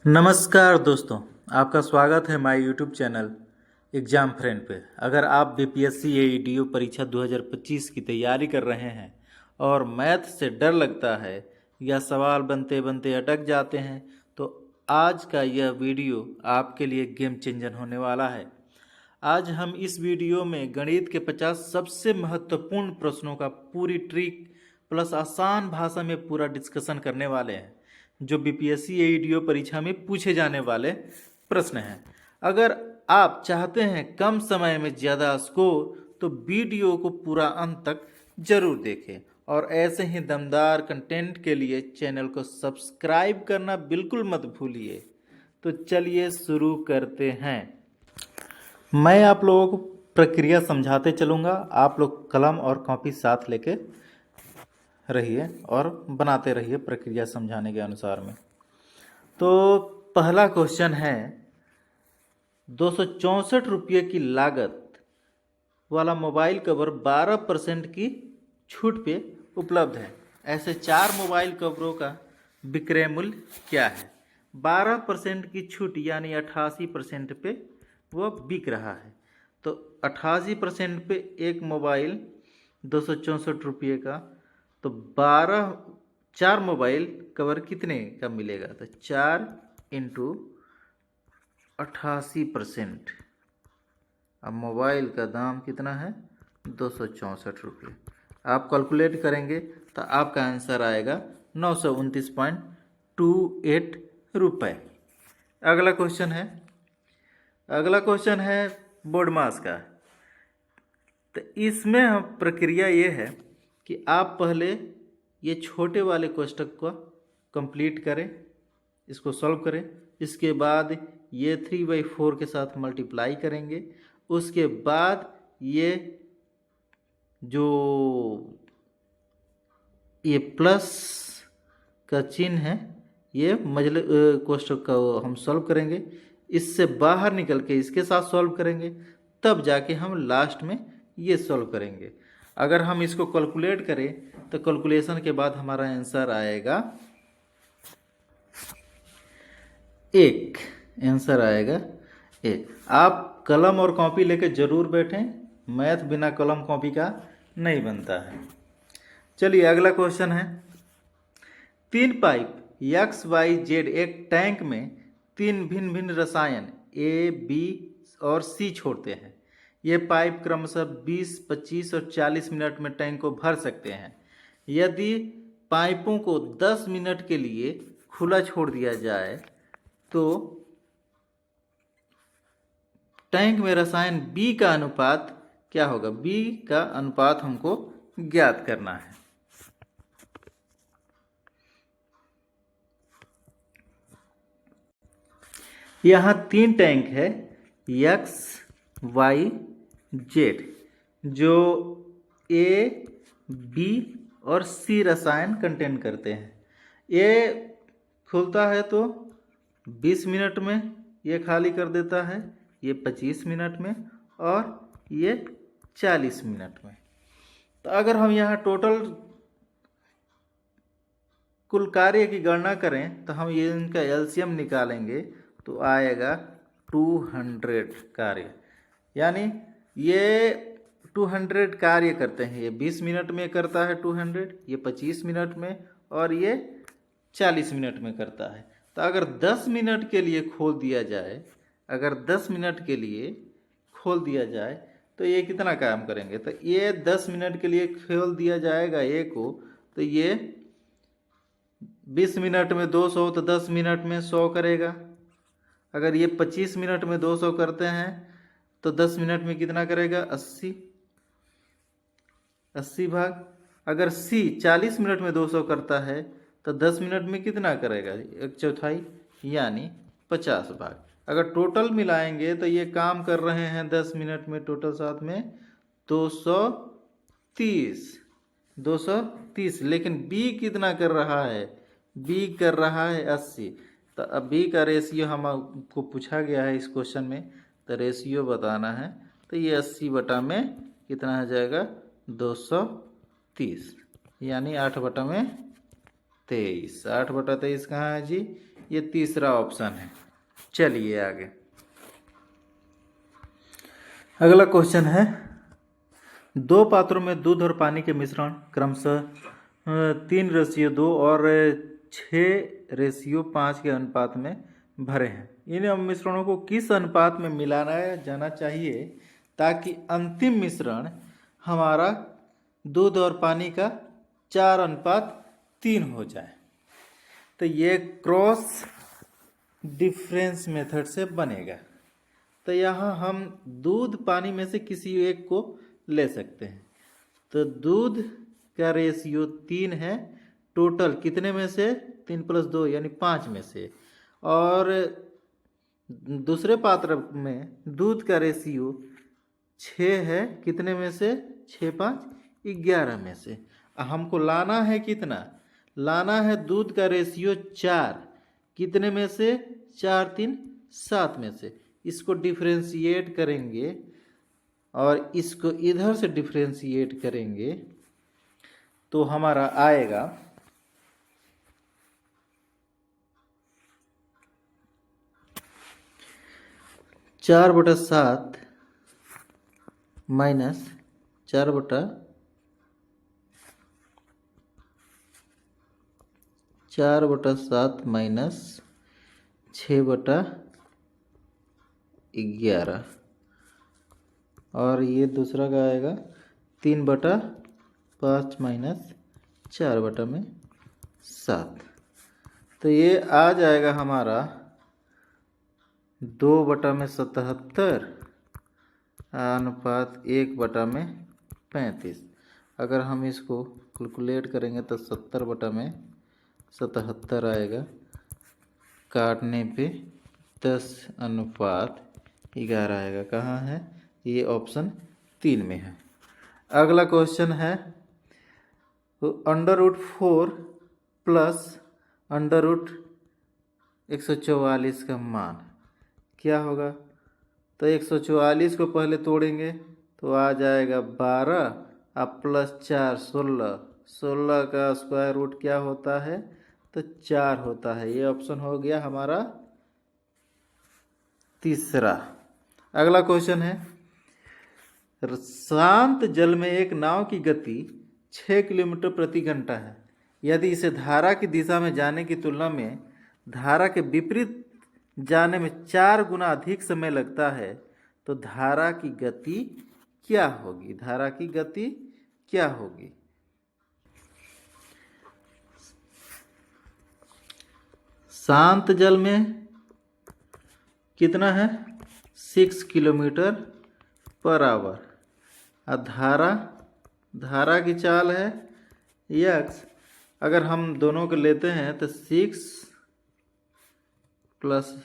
नमस्कार दोस्तों, आपका स्वागत है my YouTube channel exam friend पे। अगर आप बीपीएससी एईडीओ परीक्षा 2025 की तैयारी कर रहे हैं और मैथ से डर लगता है या सवाल बनते बनते अटक जाते हैं तो आज का यह वीडियो आपके लिए गेम चेंजर होने वाला है। आज हम इस वीडियो में गणित के 50 सबसे महत्वपूर्ण प्रश्नों का पूरी ट्रिक प्लस आसान भाषा में पूरा डिस्कशन करने वाले हैं, जो बीपीएससी एईडीओ परीक्षा में पूछे जाने वाले प्रश्न हैं। अगर आप चाहते हैं कम समय में ज़्यादा स्कोर तो वीडियो को पूरा अंत तक जरूर देखें और ऐसे ही दमदार कंटेंट के लिए चैनल को सब्सक्राइब करना बिल्कुल मत भूलिए। तो चलिए शुरू करते हैं। मैं आप लोगों को प्रक्रिया समझाते चलूँगा, आप लोग कलम और कॉपी साथ लेके रहिए और बनाते रहिए प्रक्रिया समझाने के अनुसार में। तो पहला क्वेश्चन है, 264 रुपये की लागत वाला मोबाइल कवर 12% की छूट पे उपलब्ध है। ऐसे 4 मोबाइल कवरों का विक्रय मूल्य क्या है? 12% की छूट यानी 88% पे वो बिक रहा है। तो 88% पे एक मोबाइल 264 रुपये का, तो 4 मोबाइल कवर कितने का मिलेगा? तो 4 इंटू 88%। अब मोबाइल का दाम कितना है? 264 रुपये। आप कैलकुलेट करेंगे तो आपका आंसर आएगा 929.28 रुपये। अगला क्वेश्चन है बोर्ड मास का। तो इसमें हम प्रक्रिया ये है कि आप पहले ये छोटे वाले कोष्टक को कंप्लीट करें, इसको सॉल्व करें। इसके बाद ये 3/4 के साथ मल्टीप्लाई करेंगे। उसके बाद ये जो ये प्लस का चिन्ह है, ये मझले कोष्टक का हम सॉल्व करेंगे। इससे बाहर निकल के इसके साथ सॉल्व करेंगे, तब जाके हम लास्ट में ये सॉल्व करेंगे। अगर हम इसको कैलकुलेट करें तो कैलकुलेशन के बाद हमारा आंसर आएगा 1। आंसर आएगा 1। आप कलम और कॉपी लेकर जरूर बैठें, मैथ बिना कलम कॉपी का नहीं बनता है। चलिए अगला क्वेश्चन है, 3 पाइप एक्स वाई जेड एक टैंक में 3 भिन्न भिन्न रसायन ए, बी और सी छोड़ते हैं। ये पाइप क्रमशः 20, 25 और 40 मिनट में टैंक को भर सकते हैं। यदि पाइपों को 10 मिनट के लिए खुला छोड़ दिया जाए तो टैंक में रसायन बी का अनुपात क्या होगा? बी का अनुपात हमको ज्ञात करना है। यहाँ 3 टैंक है एक्स, वाई, जेड, जो ए, बी और सी रसायन कंटेन करते हैं। ये खुलता है तो 20 मिनट में, ये खाली कर देता है ये 25 मिनट में और ये 40 मिनट में। तो अगर हम यहाँ टोटल कुल कार्य की गणना करें तो हम ये इनका एलसीएम निकालेंगे तो आएगा 200 कार्य। यानी ये 200 कार्य करते हैं। ये 20 मिनट में करता है 200, ये 25 मिनट में और ये 40 मिनट में करता है। तो अगर 10 मिनट के लिए खोल दिया जाए, अगर 10 मिनट के लिए खोल दिया जाए तो ये कितना काम करेंगे? तो ये 10 मिनट के लिए खोल दिया जाएगा ए को, तो ये 20 मिनट में 200, तो 10 मिनट में 100 करेगा। अगर ये 25 मिनट में 200 करते हैं तो 10 मिनट में कितना करेगा? 80 भाग। अगर सी 40 मिनट में 200 करता है तो 10 मिनट में कितना करेगा? 1/4 यानी 50 भाग। अगर टोटल मिलाएंगे तो ये काम कर रहे हैं 10 मिनट में टोटल साथ में 230। लेकिन बी कितना कर रहा है? बी कर रहा है 80। तो अब बी का रेशियो हमको पूछा गया है इस क्वेश्चन में, तो रेशियो बताना है। तो ये 80 बटा में कितना हो जाएगा? 230 यानी 8/23। 8/23 कहाँ है जी? ये तीसरा ऑप्शन है। चलिए आगे। अगला क्वेश्चन है, 2 पात्रों में दूध और पानी के मिश्रण क्रमशः 3:2 और 6:5 के अनुपात में भरे हैं। इन मिश्रणों को किस अनुपात में मिलाना जाना चाहिए ताकि अंतिम मिश्रण हमारा दूध और पानी का 4:3 हो जाए? तो ये क्रॉस डिफरेंस मेथड से बनेगा। तो यहाँ हम दूध पानी में से किसी एक को ले सकते हैं। तो दूध का रेशियो 3 है, टोटल कितने में से? 3 + 2 यानी 5 में से। और दूसरे पात्र में दूध का रेशियो 6 है, कितने में से? 6 × 5 = 11 में से। हमको लाना है कितना? लाना है दूध का रेशियो 4, कितने में से? 4 × 3 = 7 में से। इसको डिफरेंशिएट करेंगे और इसको इधर से डिफरेंशिएट करेंगे तो हमारा आएगा 4/7 माइनस 4/7 माइनस 6/11 और ये दूसरा का आएगा 3/5 माइनस 4/7। तो ये आ जाएगा हमारा 2/77 अनुपात 1/35। अगर हम इसको कैलकुलेट करेंगे तो 70/77 आएगा। काटने पे 10:11 आएगा। कहाँ है? ये ऑप्शन 3 में है। अगला क्वेश्चन है, √4 प्लस √144 का मान क्या होगा? तो 144 को पहले तोड़ेंगे तो आ जाएगा 12 और +4 16। 16 का स्क्वायर रूट क्या होता है? तो 4 होता है। ये ऑप्शन हो गया हमारा तीसरा। अगला क्वेश्चन है, शांत जल में एक नाव की गति 6 किलोमीटर प्रति घंटा है। यदि इसे धारा की दिशा में जाने की तुलना में धारा के विपरीत जाने में 4 गुना अधिक समय लगता है तो धारा की गति क्या होगी? धारा की गति क्या होगी? शांत जल में कितना है? 6 किलोमीटर/आवर। और धारा की चाल है x। अगर हम दोनों को लेते हैं तो 6 +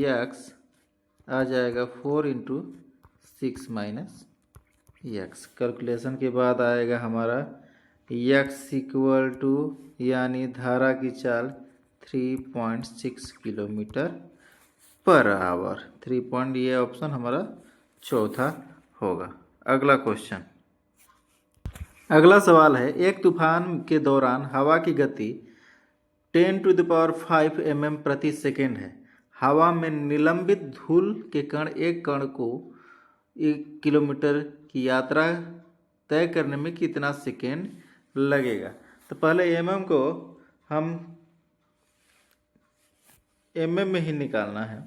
x आ जाएगा 4 × 6 - x। कैलकुलेशन के बाद आएगा हमारा x = यानी धारा की चाल 3.6 किलोमीटर/आवर। 3 ये ऑप्शन हमारा चौथा होगा। अगला क्वेश्चन, अगला सवाल है, एक तूफान के दौरान हवा की गति 10⁵ mm प्रति सेकेंड है। हवा में निलंबित धूल के कण एक कण को 1 किलोमीटर की यात्रा तय करने में कितना सेकेंड लगेगा? तो पहले mm को हम mm में ही निकालना है।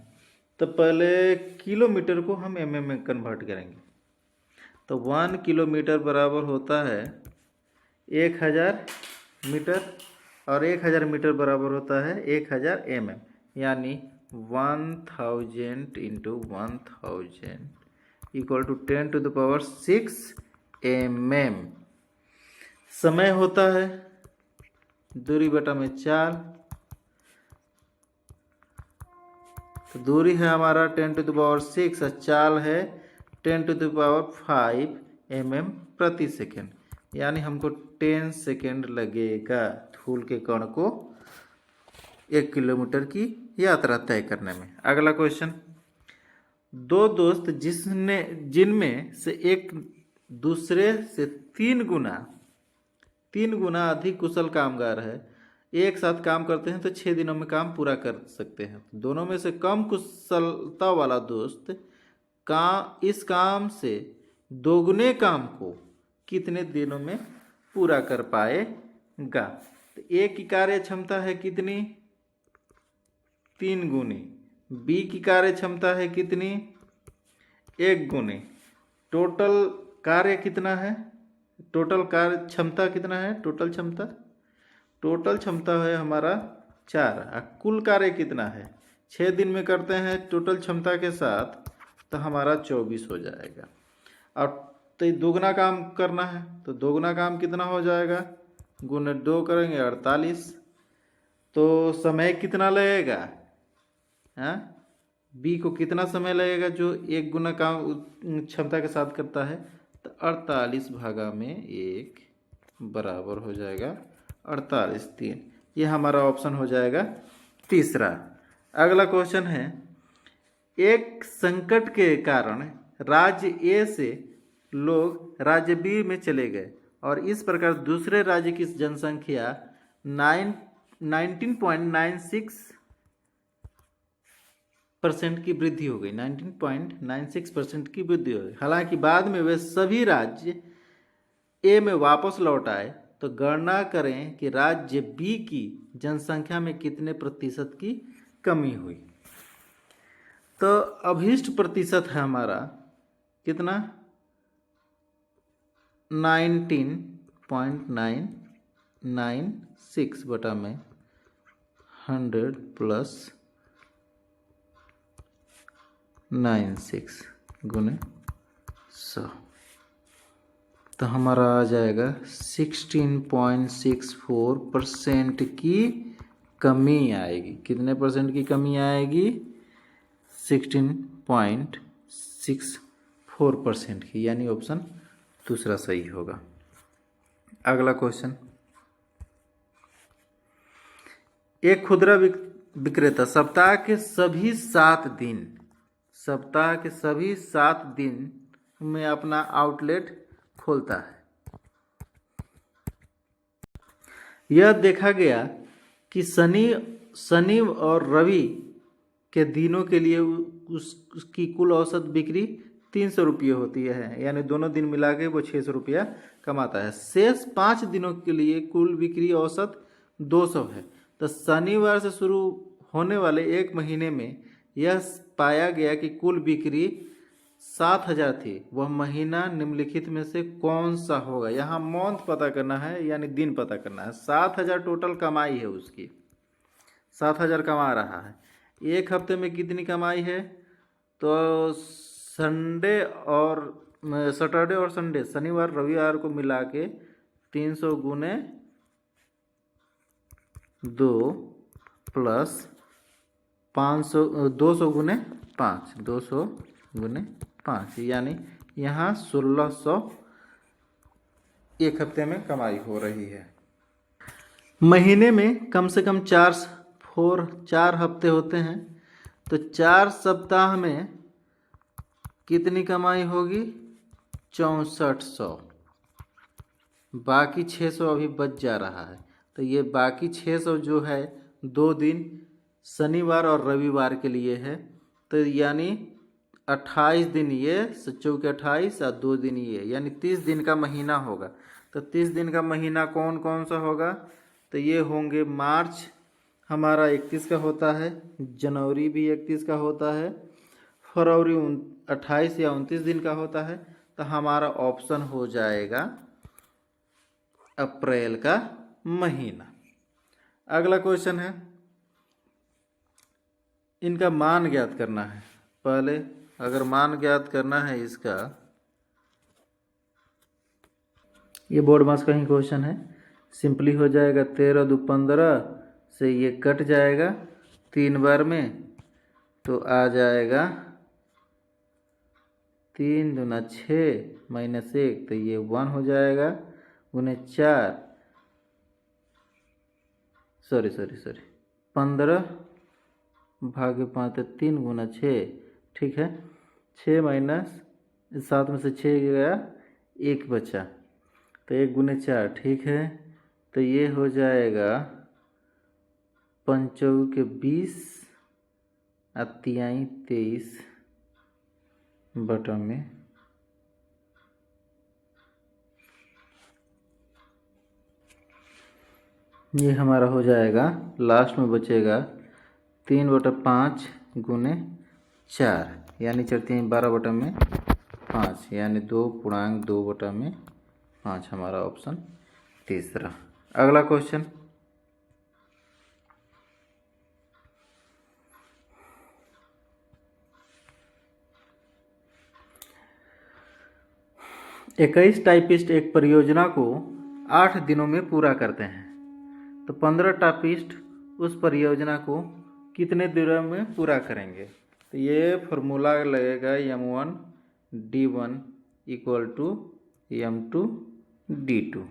तो पहले किलोमीटर को हम mm में कन्वर्ट करेंगे। तो 1 किलोमीटर बराबर होता है 1000 मीटर और 1000 मीटर बराबर होता है 1000 mm, यानी 1000 × 1000 = 10⁶ mm। समय होता है दूरी बटा में 4। तो दूरी है हमारा 10⁶ और चाल है 10⁵ mm प्रति सेकेंड, यानी हमको 10 सेकेंड लगेगा धूल के कण को 1 किलोमीटर की यात्रा तय करने में। अगला क्वेश्चन, 2 दोस्त जिनमें से एक दूसरे से 3 गुना अधिक कुशल कामगार है, एक साथ काम करते हैं तो 6 दिनों में काम पूरा कर सकते हैं। दोनों में से कम कुशलता वाला दोस्त इस काम से दोगुने काम को कितने दिनों में पूरा कर पाएगा। तो ए की कार्य क्षमता है कितनी, 3 गुनी। बी की कार्य क्षमता है कितनी, 1 गुनी। टोटल कार्य कितना है, टोटल कार्य क्षमता कितना है, टोटल क्षमता है हमारा 4। कुल कार्य कितना है, 6 दिन में करते हैं टोटल क्षमता के साथ, तो हमारा 24 हो जाएगा। और तो दोगुना काम करना है तो दोगुना काम कितना हो जाएगा, गुने 2 करेंगे 48। तो समय कितना लगेगा, हाँ, बी को कितना समय लगेगा जो 1 गुना काम क्षमता के साथ करता है, तो 48 भागा में 1 बराबर हो जाएगा 48, 3। ये हमारा ऑप्शन हो जाएगा तीसरा। अगला क्वेश्चन है, एक संकट के कारण राज्य ए से लोग राज्य बी में चले गए और इस प्रकार दूसरे राज्य की जनसंख्या 19.96% की वृद्धि हो गई, 19.96% की वृद्धि हो गई। हालांकि बाद में वे सभी राज्य ए में वापस लौट आए। तो गणना करें कि राज्य बी की जनसंख्या में कितने प्रतिशत की कमी हुई। तो अभिष्ट प्रतिशत है हमारा कितना, 19.996 बटा में 100 प्लस 96 गुने 100, तो हमारा आ जाएगा 16.64% की कमी आएगी। कितने परसेंट की कमी आएगी, 16.64% की, यानी ऑप्शन दूसरा सही होगा। अगला क्वेश्चन, एक खुदरा विक्रेता सप्ताह के सभी 7 दिन में अपना आउटलेट खोलता है। यह देखा गया कि शनि और रवि के दिनों के लिए उसकी कुल औसत बिक्री 300 रुपये होती है, यानी दोनों दिन मिला के वो 600 रुपया कमाता है। शेष 5 दिनों के लिए कुल बिक्री औसत 200 है। तो शनिवार से शुरू होने वाले एक महीने में यह पाया गया कि कुल बिक्री 7000 थी। वह महीना निम्नलिखित में से कौन सा होगा। यहाँ मंथ पता करना है, यानी दिन पता करना है। 7000 टोटल कमाई है उसकी, 7000 कमा रहा है। एक हफ्ते में कितनी कमाई है, तो सैटरडे और संडे, शनिवार रविवार को मिला के 300 गुने 2 प्लस 500, 200 गुने 5, 200 गुने 5, यानी यहाँ 1600 एक हफ्ते में कमाई हो रही है। महीने में कम से कम 4 हफ्ते होते हैं, तो 4 सप्ताह में कितनी कमाई होगी, 6400। बाकी 600 अभी बच जा रहा है। तो ये बाकी 600 जो है 2 दिन शनिवार और रविवार के लिए है, तो यानी 28 दिन ये, 28 और 2 दिन ये, यानी 30 दिन का महीना होगा। तो 30 दिन का महीना कौन कौन सा होगा, तो ये होंगे, मार्च हमारा 31 का होता है, जनवरी भी 31 का होता है, फरवरी 28 या 29 दिन का होता है। तो हमारा ऑप्शन हो जाएगा अप्रैल का महीना। अगला क्वेश्चन है, इनका मान ज्ञात करना है। पहले अगर मान ज्ञात करना है इसका, ये बोर्ड मास का ही क्वेश्चन है, सिंपली हो जाएगा 13 दो 15 से ये कट जाएगा 3 बार में, तो आ जाएगा 3 दूना 6 माइनस 1, तो ये 1 हो जाएगा, गुने 4, सॉरी 15 भागे 5, तो 3 गुना 6, ठीक है। 6 माइनस 7 में से 6 गया, 1 बचा, तो 1 गुने 4, ठीक है। तो ये हो जाएगा पंचऊ के 20 और तिहाई 23 बटा में ये हमारा हो जाएगा। लास्ट में बचेगा 3/5 गुने 4 यानी चलती हैं 12/5 यानी 2.2 बटा में 5 हमारा ऑप्शन तीसरा। अगला क्वेश्चन, इक्कीस टाइपिस्ट एक परियोजना को 8 दिनों में पूरा करते हैं, तो 15 टाइपिस्ट उस परियोजना को कितने दिनों में पूरा करेंगे। तो ये फॉर्मूला लगेगा M1D1 = M2D2,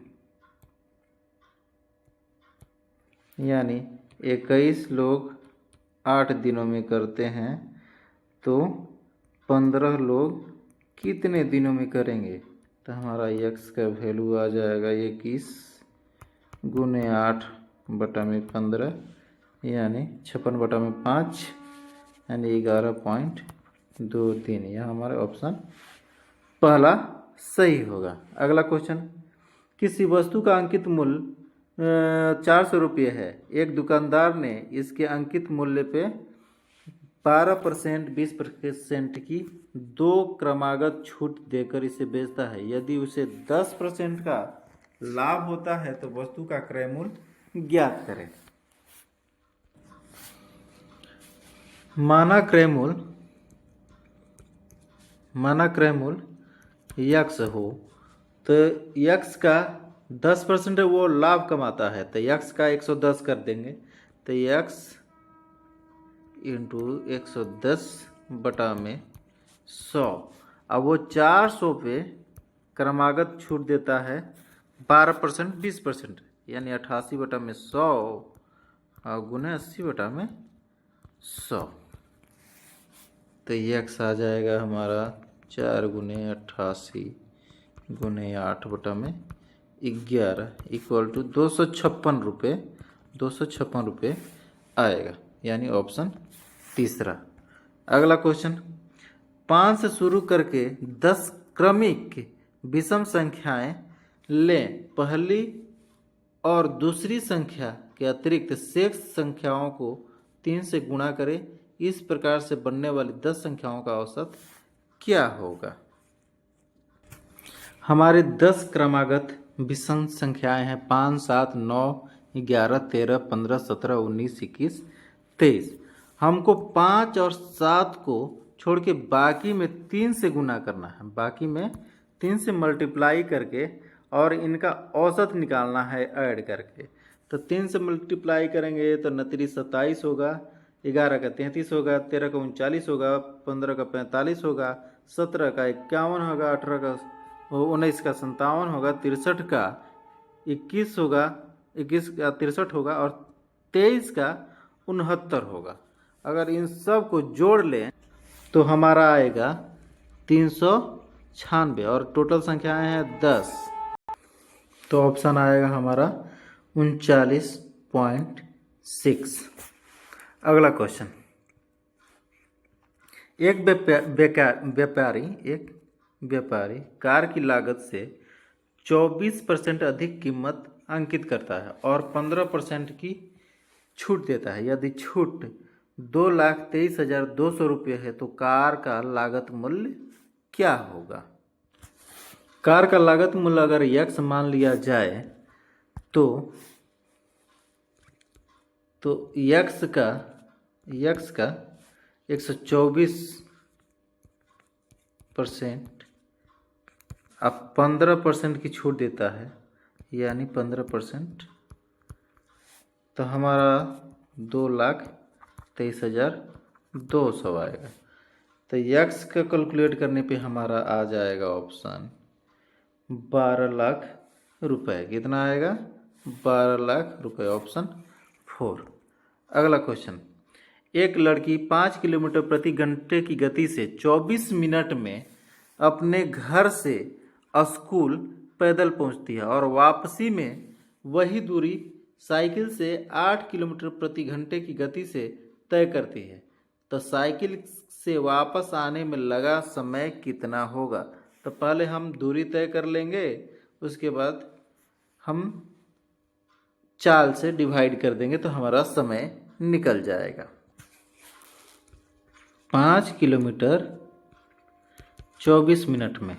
यानी 21 लोग 8 दिनों में करते हैं तो 15 लोग कितने दिनों में करेंगे। तो हमारा x का वैल्यू आ जाएगा 21 गुने 8 बटा में 15 यानी 56/5 यानी 11.23। यह हमारा ऑप्शन पहला सही होगा। अगला क्वेश्चन, किसी वस्तु का अंकित मूल्य 400 रुपये है। एक दुकानदार ने इसके अंकित मूल्य पे 12%, 20% की 2 क्रमागत छूट देकर इसे बेचता है। यदि उसे 10% का लाभ होता है तो वस्तु का क्रय मूल्य ज्ञात करें। माना क्रय मूल्य x हो तो x का 10% है वो लाभ कमाता है तो x का 110 कर देंगे तो x × 110 बटा में 100। अब वो 400 पे क्रमागत छूट देता है 12%, 20% यानी 88 बटा में 100 और गुने 80 बटा में 100। तो ये x आ जाएगा हमारा 4 गुने 88 गुने 8 बटा में 11 = 256 रुपये आएगा, यानी ऑप्शन तीसरा। अगला क्वेश्चन, 5 से शुरू करके 10 क्रमिक विषम संख्याएं लें। पहली और दूसरी संख्या के अतिरिक्त शेष संख्याओं को 3 से गुणा करें। इस प्रकार से बनने वाली 10 संख्याओं का औसत क्या होगा। हमारे 10 क्रमागत विषम संख्याएं हैं 5, 7, 9, 11, 13, 15, 17, 19, 21, 23। हमको 5 और 7 को छोड़ के बाकी में 3 से गुना करना है, बाकी में 3 से मल्टीप्लाई करके और इनका औसत निकालना है ऐड करके। तो 3 से मल्टीप्लाई करेंगे तो 29 27 होगा, 11 का 33 होगा, 13 का 39 होगा, 15 का 45 होगा, 17 का 51 होगा, 18 का 19 का 57 होगा, 63 का 21 होगा, 21 का 63 होगा और 23 का 69 होगा। अगर इन सब को जोड़ लें तो हमारा आएगा 396 और टोटल संख्याएं हैं 10। तो ऑप्शन आएगा हमारा 39.6। अगला क्वेश्चन, एक व्यापारी कार की लागत से 24% अधिक कीमत अंकित करता है और 15% की छूट देता है। यदि छूट 2,23,200 रुपये है तो कार का लागत मूल्य क्या होगा। कार का लागत मूल्य अगर x मान लिया जाए तो x का 124% अब 15% की छूट देता है यानी 15%, तो हमारा 2,23,200 आएगा। तो x का कैलकुलेट करने पे हमारा आ जाएगा ऑप्शन 12 लाख रुपए। कितना आएगा? 12 लाख रुपए, ऑप्शन 4। अगला क्वेश्चन, एक लड़की 5 किलोमीटर प्रति घंटे की गति से 24 मिनट में अपने घर से स्कूल पैदल पहुंचती है और वापसी में वही दूरी साइकिल से 8 किलोमीटर प्रति घंटे की गति से तय करती है, तो साइकिल से वापस आने में लगा समय कितना होगा। तो पहले हम दूरी तय कर लेंगे, उसके बाद हम चाल से डिवाइड कर देंगे तो हमारा समय निकल जाएगा। 5 किलोमीटर 24 मिनट में,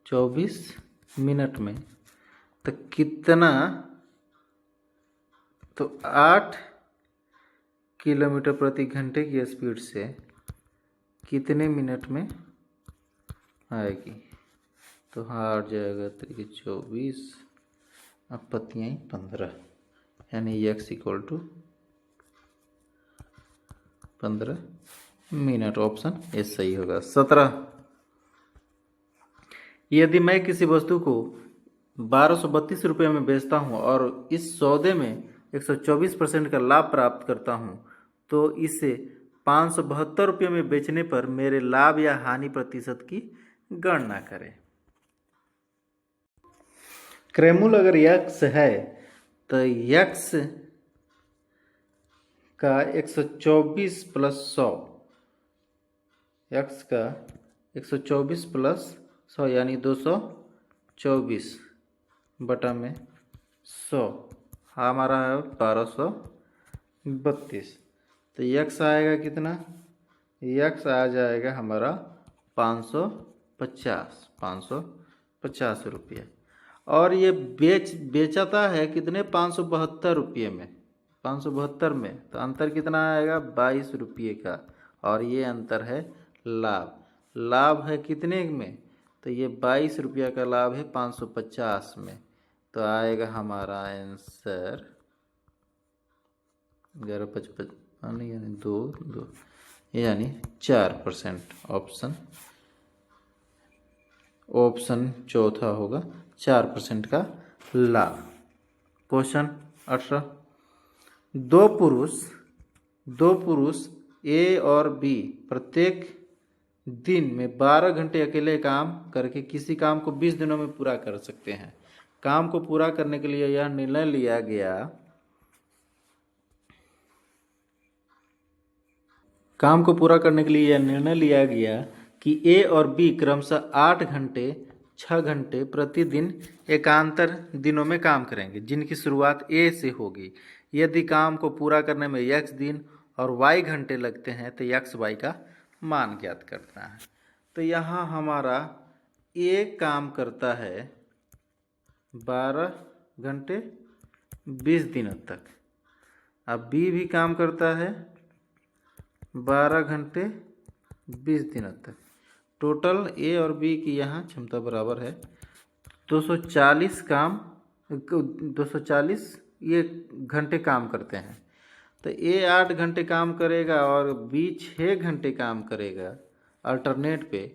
24 मिनट में तो कितना, तो 8 किलोमीटर प्रति घंटे की स्पीड से कितने मिनट में आएगी। तो हार जाएगा 24 अब पत्तियाँ 15, यानी x equal to 15 minute. Option A सही होगा। 17, यदि मैं किसी वस्तु को 1232 रुपये में बेचता हूँ और इस सौदे में 124% का लाभ प्राप्त करता हूँ, तो इसे 572 रुपये में बेचने पर मेरे लाभ या हानि प्रतिशत की गणना करें। क्रयमूल अगर x है तो x का 124 प्लस 100, x का 124 प्लस 100 यानी 224 बटा में 100 हमारा है 1232। तो x आएगा कितना, x आ जाएगा हमारा 550 रुपये। और ये बेचता है कितने, 572 रुपये में, 572 में, तो अंतर कितना आएगा 22 रुपये का। और ये अंतर है लाभ है कितने में, तो ये 22 रुपये का लाभ है 550 में। तो आएगा हमारा आंसर 1155 यानी 2 यानी 4%। ऑप्शन चौथा होगा 4% का लाभ। क्वेश्चन 18, दो पुरुष ए और बी प्रत्येक दिन में 12 घंटे अकेले काम करके किसी काम को 20 दिनों में पूरा कर सकते हैं। काम को पूरा करने के लिए यह निर्णय लिया गया कि ए और बी क्रमशः 8 घंटे 6 घंटे प्रतिदिन एकांतर दिनों में काम करेंगे, जिनकी शुरुआत ए से होगी। यदि काम को पूरा करने में x दिन और y घंटे लगते हैं तो x y का मान ज्ञात करना है। तो यहाँ हमारा ए काम करता है 12 घंटे 20 दिनों तक, अब बी भी काम करता है 12 घंटे 20 दिनों तक। टोटल ए और बी की यहाँ क्षमता बराबर है 240 ये घंटे काम करते हैं। तो ए 8 घंटे काम करेगा और बी 6 घंटे काम करेगा अल्टरनेट पे।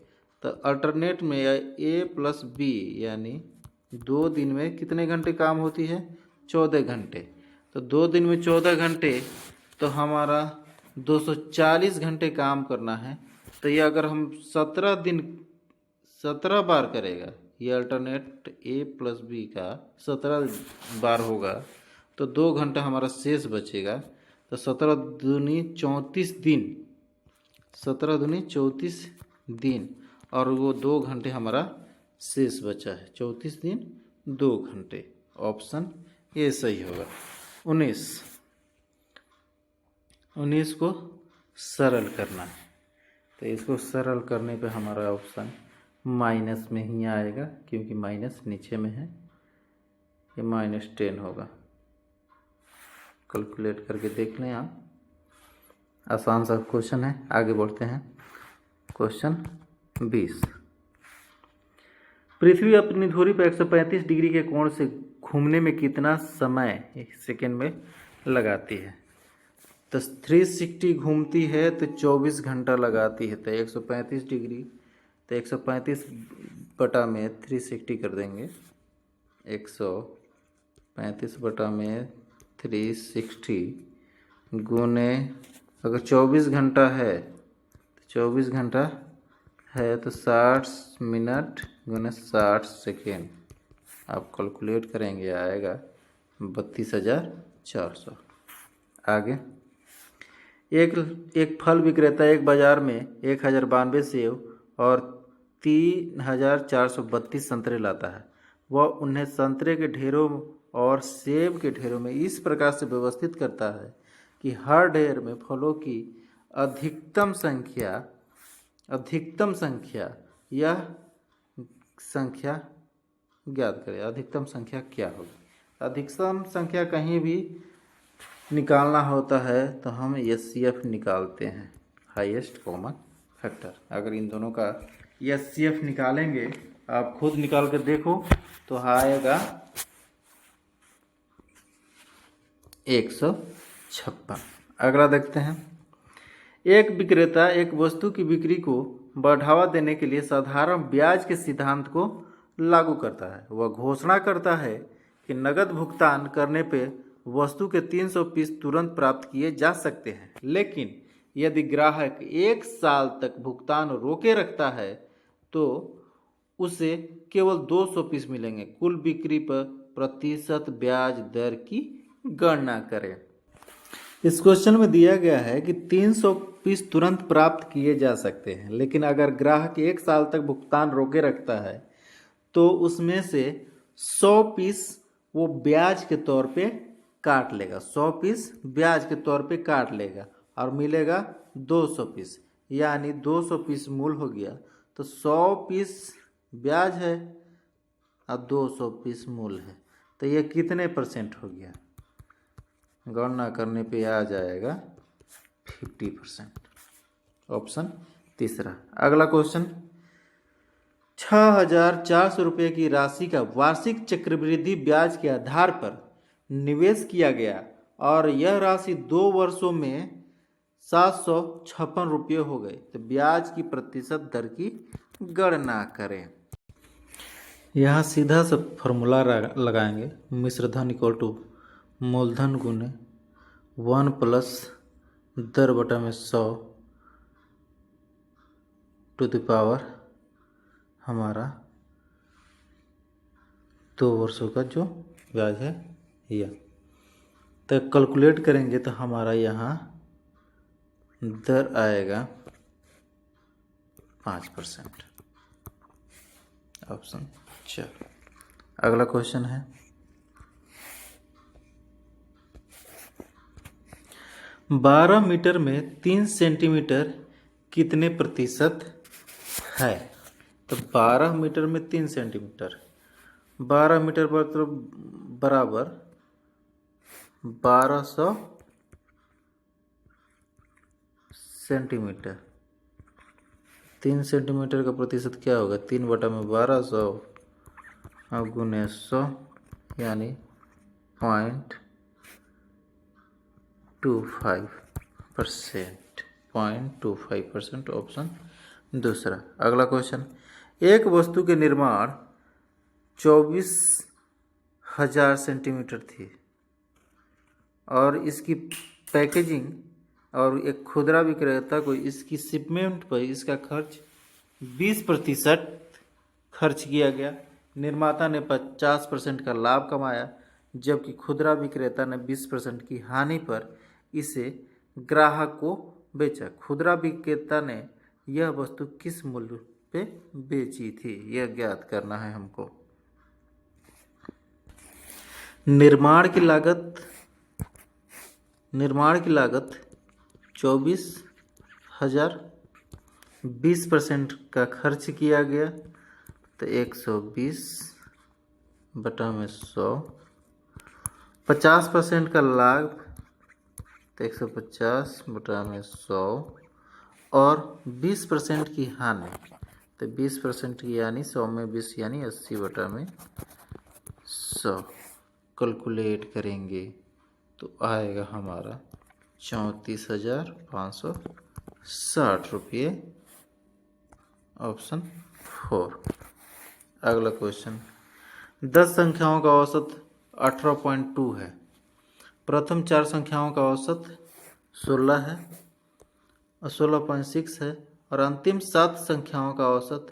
तो अल्टरनेट में ए प्लस बी यानी 2 दिन में कितने घंटे काम होती है, 14 घंटे। तो 2 दिन में 14 घंटे, तो हमारा 240 घंटे काम करना है। तो ये अगर हम 17 बार करेगा, ये अल्टरनेट ए प्लस बी का 17 बार होगा, तो 2 घंटा हमारा शेष बचेगा। तो 17 दूनी 34 दिन और वो 2 घंटे हमारा शेष बचा है, 34 दिन 2 घंटे। ऑप्शन ये सही होगा। 19 को सरल करना है, तो इसको सरल करने पे हमारा ऑप्शन माइनस में ही आएगा, क्योंकि माइनस नीचे में है, ये -10 होगा। कैलकुलेट करके देख लें आप, आसान सा क्वेश्चन है। आगे बढ़ते हैं। क्वेश्चन 20, पृथ्वी अपनी धुरी पर 135 डिग्री के कोण से घूमने में कितना समय सेकेंड में लगाती है। तो 360 घूमती है तो 24 घंटा लगाती है। तो 135 डिग्री, तो 135 बटा में 360 कर देंगे। 135 बटा में 360 गुने, अगर 24 घंटा है तो 24 घंटा है तो 60 मिनट गुने 60 सेकेंड। आप कैलकुलेट करेंगे, आएगा 32,400। आगे, एक फल विक्रेता एक बाजार में 1,092 सेब और 3,432 संतरे लाता है। वह उन्हें संतरे के ढेरों और सेब के ढेरों में इस प्रकार से व्यवस्थित करता है कि हर ढेर में फलों की अधिकतम संख्या यह संख्या ज्ञात करें। अधिकतम संख्या क्या होगी? अधिकतम संख्या कहीं भी निकालना होता है तो हम HCF निकालते हैं, हाईएस्ट कॉमन फैक्टर। अगर इन दोनों का HCF निकालेंगे, आप खुद निकाल कर देखो तो आएगा 156। अगला देखते हैं। एक विक्रेता एक वस्तु की बिक्री को बढ़ावा देने के लिए साधारण ब्याज के सिद्धांत को लागू करता है। वह घोषणा करता है कि नकद भुगतान करने पे वस्तु के 300 पीस तुरंत प्राप्त किए जा सकते हैं, लेकिन यदि ग्राहक 1 साल तक भुगतान रोके रखता है तो उसे केवल 200 पीस मिलेंगे। कुल बिक्री पर प्रतिशत ब्याज दर की गणना करें। इस क्वेश्चन में दिया गया है कि 300 पीस तुरंत प्राप्त किए जा सकते हैं, लेकिन अगर ग्राहक 1 साल तक भुगतान रोके रखता है तो उसमें से 100 पीस वो ब्याज के तौर पे काट लेगा। 100 पीस ब्याज के तौर पे काट लेगा और मिलेगा 200 पीस, यानी 200 पीस मूल हो गया। तो 100 पीस ब्याज है और 200 पीस मूल है, तो ये कितने % हो गया? गणना करने पे आ जाएगा 50%। ऑप्शन तीसरा। अगला क्वेश्चन, 6,400 रुपये की राशि का वार्षिक चक्रवृद्धि ब्याज के आधार पर निवेश किया गया और यह राशि 2 वर्षों में 756 रुपये हो गए, तो ब्याज की प्रतिशत दर की गणना करें। यहाँ सीधा सा फॉर्मूला लगाएंगे। मिश्र धन इक्वल टू मूलधन गुने 1 प्लस दर बटा में 100 टू द पावर हमारा 2 वर्षों का जो ब्याज है यह। तो कैलकुलेट करेंगे तो हमारा यहाँ दर आएगा 5%। ऑप्शन 4। अगला क्वेश्चन है, 12 मीटर में 3 सेंटीमीटर कितने प्रतिशत है? तो 12 मीटर में 3 सेंटीमीटर, 12 मीटर बराबर 1200 सेंटीमीटर। 3 सेंटीमीटर का प्रतिशत क्या होगा? 3 बटा में 1200 और गुने 100, यानी 0.25%। ऑप्शन दूसरा। अगला क्वेश्चन, एक वस्तु के निर्माण 24,000 सेंटीमीटर थी और इसकी पैकेजिंग और एक खुदरा विक्रेता को इसकी शिपमेंट पर इसका खर्च 20% खर्च किया गया। निर्माता ने 50% का लाभ कमाया, जबकि खुदरा विक्रेता ने 20% की हानि पर इसे ग्राहक को बेचा। खुदरा विक्रेता ने यह वस्तु किस मूल्य पे बेची थी? यह ज्ञात करना है हमको। निर्माण की लागत 24,000, 20% का खर्च किया गया, तो 120 बटा में 100, 50% का लाभ तो 150 बटा में 100 और 20% की हानि, तो 20% की यानी 100 में 20 यानी 80 बटा में 100। कैलकुलेट करेंगे तो आएगा हमारा 34,560 रुपये। ऑप्शन 4। अगला क्वेश्चन, 10 संख्याओं का औसत 18.2 है। प्रथम 4 संख्याओं का औसत 16 है और 16.6 है और अंतिम 7 संख्याओं का औसत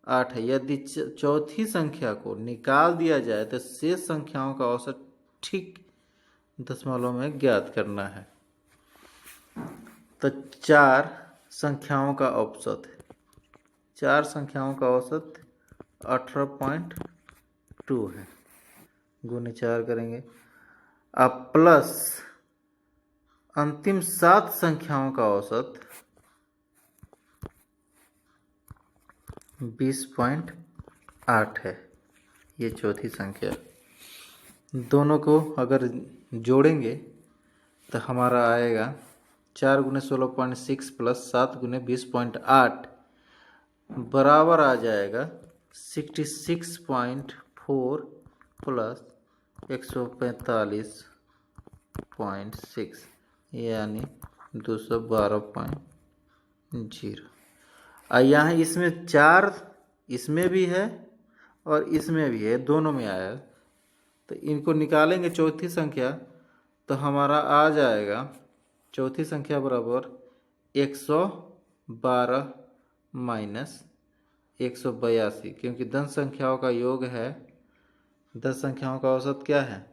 8 है। यदि चौथी संख्या को निकाल दिया जाए तो शेष संख्याओं का औसत ठीक दशमलव में ज्ञात करना है। तो 4 संख्याओं का औसत है, 4 संख्याओं का औसत 18.2 है। गुने 4 करेंगे। अब प्लस अंतिम 7 संख्याओं का औसत 20.8 है। ये चौथी संख्या। दोनों को अगर जोड़ेंगे तो हमारा आएगा 4 गुने 16.6 प्लस 7 गुने 20.8 बराबर आ जाएगा 66.4 प्लस 145.6 यानी 212.0। यहाँ इसमें 4 इसमें भी है और इसमें भी है, दोनों में आया। तो इनको निकालेंगे चौथी संख्या तो हमारा आ जाएगा चौथी संख्या बराबर 112 माइनस 182, क्योंकि 10 संख्याओं का योग है। 10 संख्याओं का औसत क्या है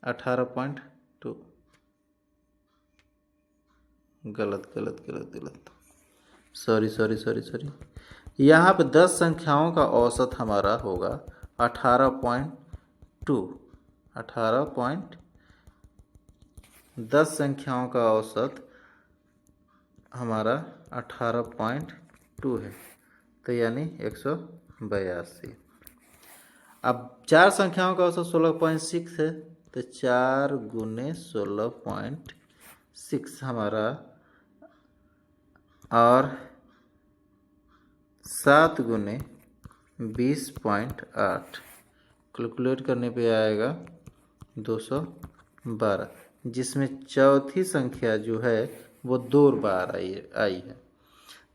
18.2। गलत सॉरी। यहाँ पे 10 संख्याओं का औसत हमारा होगा 18.2। 10 संख्याओं का औसत हमारा 18.2 है, तो यानी 182। अब 4 संख्याओं का औसत 16.6 है, तो 4 गुने 16.6 हमारा, और 7 गुने 20.8 कैलकुलेट करने पे आएगा 212, जिसमें चौथी संख्या जो है वो 2 बार आई है।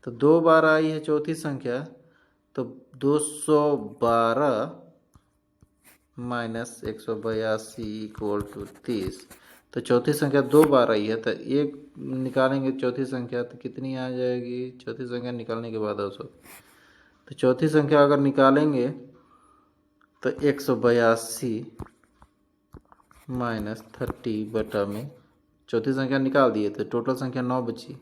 तो 2 बार आई है चौथी संख्या, तो 212 माइनस 182 इक्वल टू 30। तो चौथी संख्या 2 बार आई है, तो एक निकालेंगे चौथी संख्या तो कितनी आ जाएगी चौथी संख्या निकालने के बाद औसत। तो चौथी संख्या अगर निकालेंगे तो 182 माइनस 30 बटा में चौथी संख्या निकाल दिए तो टोटल संख्या 9 बची,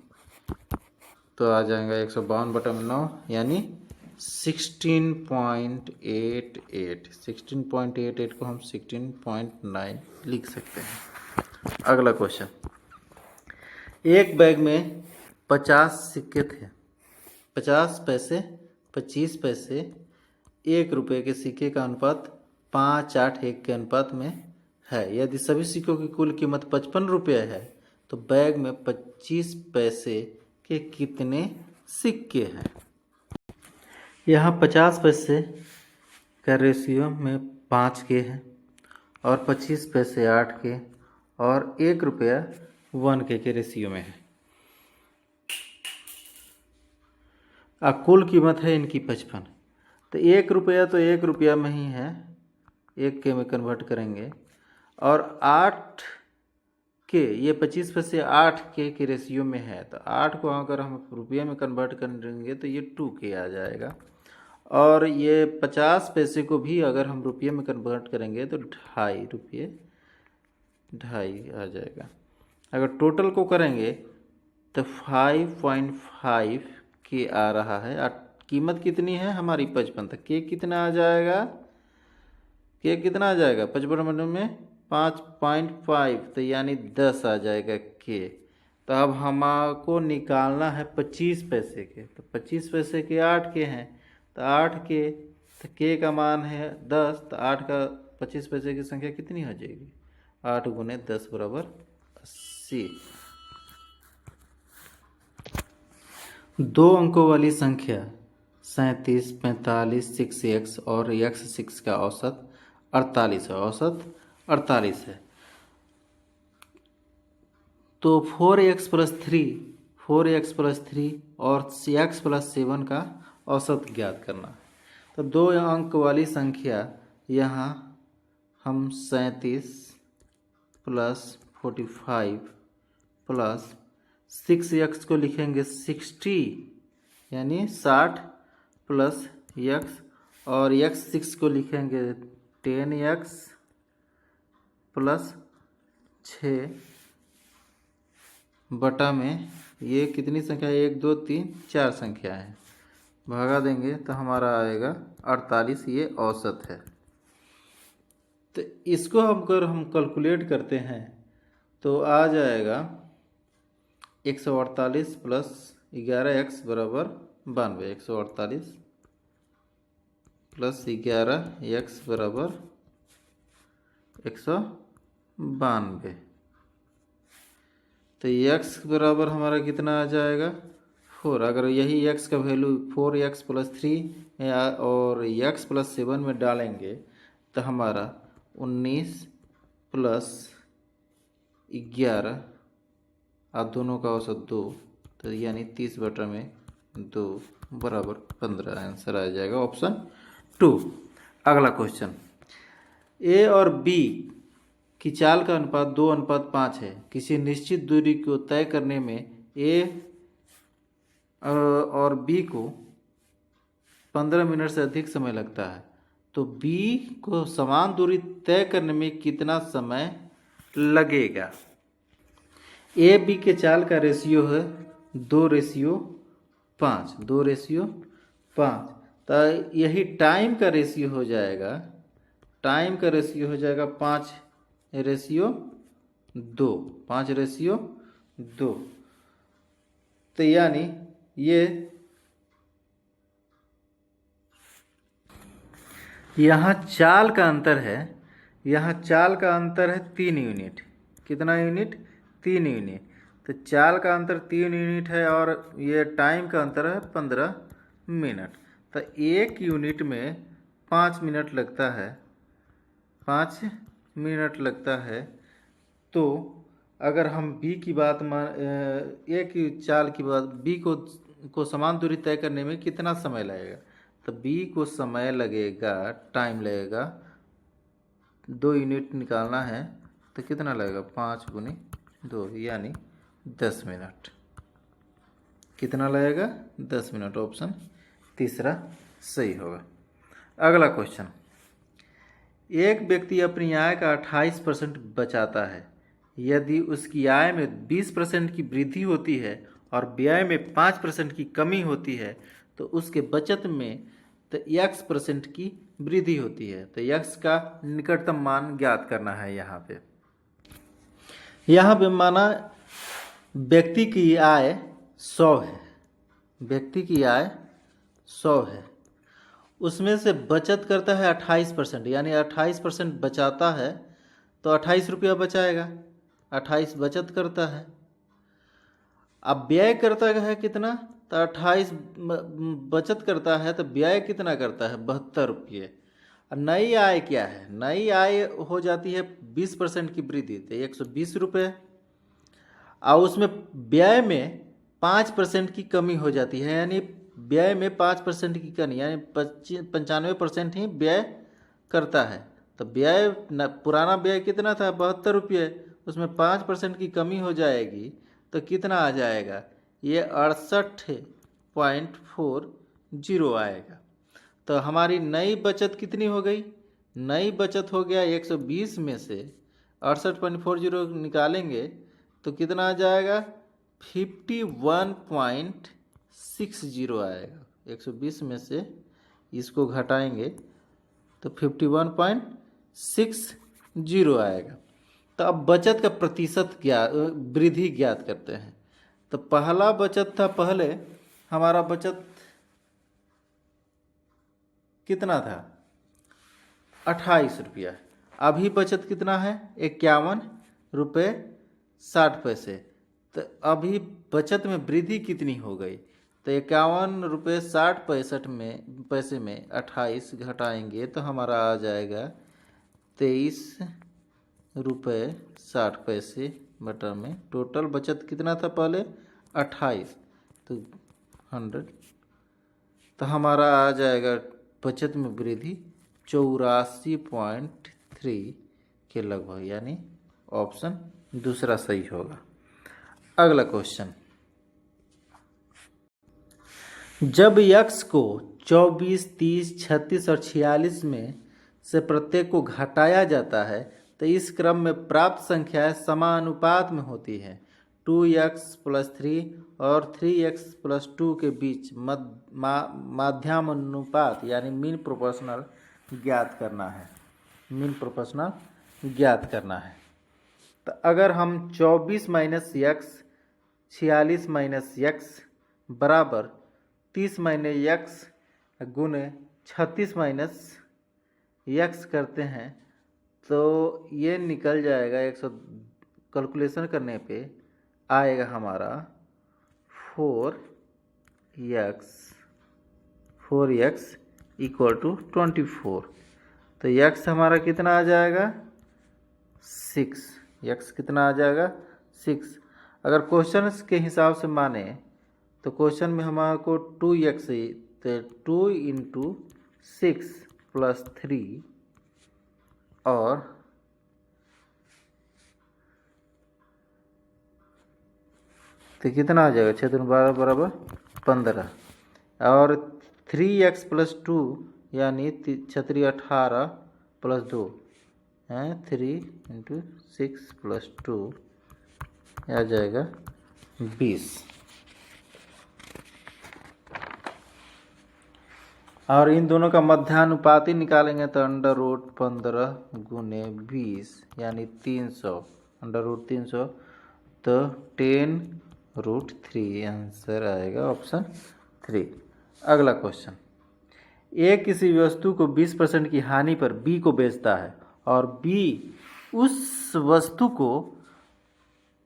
तो आ जाएगा 152 बटा में 9 यानी 16.88। 16.88 को हम 16.9 लिख सकते हैं। अगला क्वेश्चन, एक बैग में 50 सिक्के थे। 50 पैसे, 25 पैसे, 1 रुपये के सिक्के का अनुपात 5:8:1 के अनुपात में है। यदि सभी सिक्कों की कुल कीमत 55 रुपये है तो बैग में 25 पैसे के कितने सिक्के हैं। यहाँ 50 पैसे का रेशियो में 5 के है और 25 पैसे 8 के और 1 रुपया 1 के रेशियो में है। कुल कीमत है इनकी 55। तो 1 रुपया तो 1 रुपया में ही है, 1 के में कन्वर्ट करेंगे, और 8 के, ये 25 पैसे 8 के रेशियो में है, तो 8 को अगर हम रुपये में कन्वर्ट करेंगे तो ये 2 के आ जाएगा। और ये 50 पैसे को भी अगर हम रुपये में कन्वर्ट करेंगे तो 2.5 रुपये 2.5 आ जाएगा। अगर टोटल को करेंगे तो 5.5 के आ रहा है। कीमत कितनी है हमारी 55, तो के कितना आ जाएगा, के कितना आ जाएगा 55 में 5.5, तो यानी 10 आ जाएगा के। तो अब हमको निकालना है 25 पैसे के, तो 25 पैसे के 8 के हैं, तो 8 के, तो के का मान है 10, तो 8 का 25 पैसे की संख्या कितनी हो जाएगी 8 गुने 10 बराबर 80। 2 अंकों वाली संख्या 37, 45, 6x और x6 का औसत 48 है। औसत 48 है। तो 4x प्लस 3 और x प्लस 7 का औसत ज्ञात करना है। तो 2 अंक वाली संख्या यहाँ हम 37 प्लस 45 प्लस 6x को लिखेंगे 60 यानी 60 प्लस एक्स, और x6 को लिखेंगे 10x प्लस 6 बटा में ये कितनी संख्या है, 1 2 3 4 संख्या है, भगा देंगे तो हमारा आएगा 48। ये औसत है। तो इसको अगर हम कैलकुलेट करते हैं तो आ जाएगा 148 प्लस 11x बराबर 92। 148 प्लस 11x बराबर 192। तो x बराबर हमारा कितना आ जाएगा 4। अगर यही x का वैल्यू 4x प्लस 3 और x प्लस 7 में डालेंगे तो हमारा 19 प्लस 11 आप दोनों का औसत 2, तो यानी 30 बटा में 2 बराबर 15। आंसर आ जाएगा ऑप्शन 2। अगला क्वेश्चन, ए और बी की चाल का अनुपात 2:5 है। किसी निश्चित दूरी को तय करने में ए और बी को 15 मिनट से अधिक समय लगता है, तो बी को समान दूरी तय करने में कितना समय लगेगा। ए बी के चाल का रेशियो है 2:5। 2:5, तो यही टाइम का रेशियो हो जाएगा। टाइम का रेशियो हो जाएगा 5:2। 5:2, तो यानी ये यहाँ चाल का अंतर है। यहाँ चाल का अंतर है 3 यूनिट। कितना यूनिट? 3 यूनिट। तो चाल का अंतर 3 यूनिट है और ये टाइम का अंतर है 15 मिनट। तो 1 यूनिट में 5 मिनट लगता है। 5 मिनट लगता है। तो अगर हम बी की बात ए की चाल की बात, बी को समान दूरी तय करने में कितना समय लगेगा, तो बी को समय लगेगा, टाइम लगेगा 2 यूनिट निकालना है तो कितना लगेगा 5 गुनी 2 यानी 10 मिनट। कितना लगेगा 10 मिनट। ऑप्शन तीसरा सही होगा। अगला क्वेश्चन, एक व्यक्ति अपनी आय का 28% बचाता है। यदि उसकी आय में 20% की वृद्धि होती है और व्यय में 5% की कमी होती है तो उसके बचत में तो x% की वृद्धि होती है। तो x का निकटतम मान ज्ञात करना है। यहाँ पे माना व्यक्ति की आय 100 है। व्यक्ति की आय 100 है, उसमें से बचत करता है 28%, यानी 28% बचाता है तो 28 रुपया बचाएगा। 28 बचत करता है। अब व्यय करता है कितना, तो 28 बचत करता है तो व्यय कितना करता है 72 रुपये। नई आय क्या है? नई आय हो जाती है 20% की वृद्धि, तो 120 रुपये। और उसमें व्यय में 5% की कमी हो जाती है, यानी व्यय में 5% की कमी, यानी 95% ही व्यय करता है। तो व्यय पुराना व्यय कितना था 72 रुपये, उसमें 5% की कमी हो जाएगी तो कितना आ जाएगा, ये 68.40 आएगा। तो हमारी नई बचत कितनी हो गई? नई बचत हो गया 120 में से 68.40 निकालेंगे तो कितना आ जाएगा 51.60 आएगा। 120 में से इसको घटाएंगे तो 51.60 आएगा। तो अब बचत का प्रतिशत वृद्धि ज्ञात करते हैं। तो पहला बचत था, पहले हमारा बचत कितना था 28 रुपया। अभी बचत कितना है 51 रुपये 60 पैसे। तो अभी बचत में वृद्धि कितनी हो गई, तो 51 रुपये 60 पैसे में 28 घटाएंगे तो हमारा आ जाएगा 23 रुपये 60 पैसे बटा में। टोटल बचत कितना था पहले 28, तो 100, तो हमारा आ जाएगा बचत में वृद्धि 84.3 के लगभग, यानी ऑप्शन दूसरा सही होगा। अगला क्वेश्चन, जब यक्स को 24, 30, 36 और 46 में से प्रत्येक को घटाया जाता है तो इस क्रम में प्राप्त संख्याएं समानुपात में होती है। 2x+3 और 3x+2 के बीच माध्यानुपात यानी मीन प्रोपोर्शनल ज्ञात करना है। मीन प्रोपोर्शनल ज्ञात करना है। तो अगर हम 24 माइनस यक्स 46 माइनस यक्स बराबर 30 माइनस यक्स गुने 36 माइनस यक्स करते हैं तो ये निकल जाएगा 100 कैलकुलेशन करने पे आएगा हमारा 4x इक्वल टू 24। तो यक्स हमारा कितना आ जाएगा 6। यक्स कितना आ जाएगा 6। अगर क्वेश्चन के हिसाब से माने तो क्वेश्चन में हमारे को 2x तो 2 × 6 + 3 और तो कितना आ जाएगा 6 × 12 बराबर 15 और 3x+2 यानी 6 × 18 + 2 है 3 × 6 + 2 आ जाएगा 20। और इन दोनों का मध्यानुपाती निकालेंगे तो √15 गुने 20 यानी 300 √300 तो 10√3 आंसर आएगा ऑप्शन 3। अगला क्वेश्चन, ए किसी वस्तु को 20% की हानि पर बी को बेचता है और बी उस वस्तु को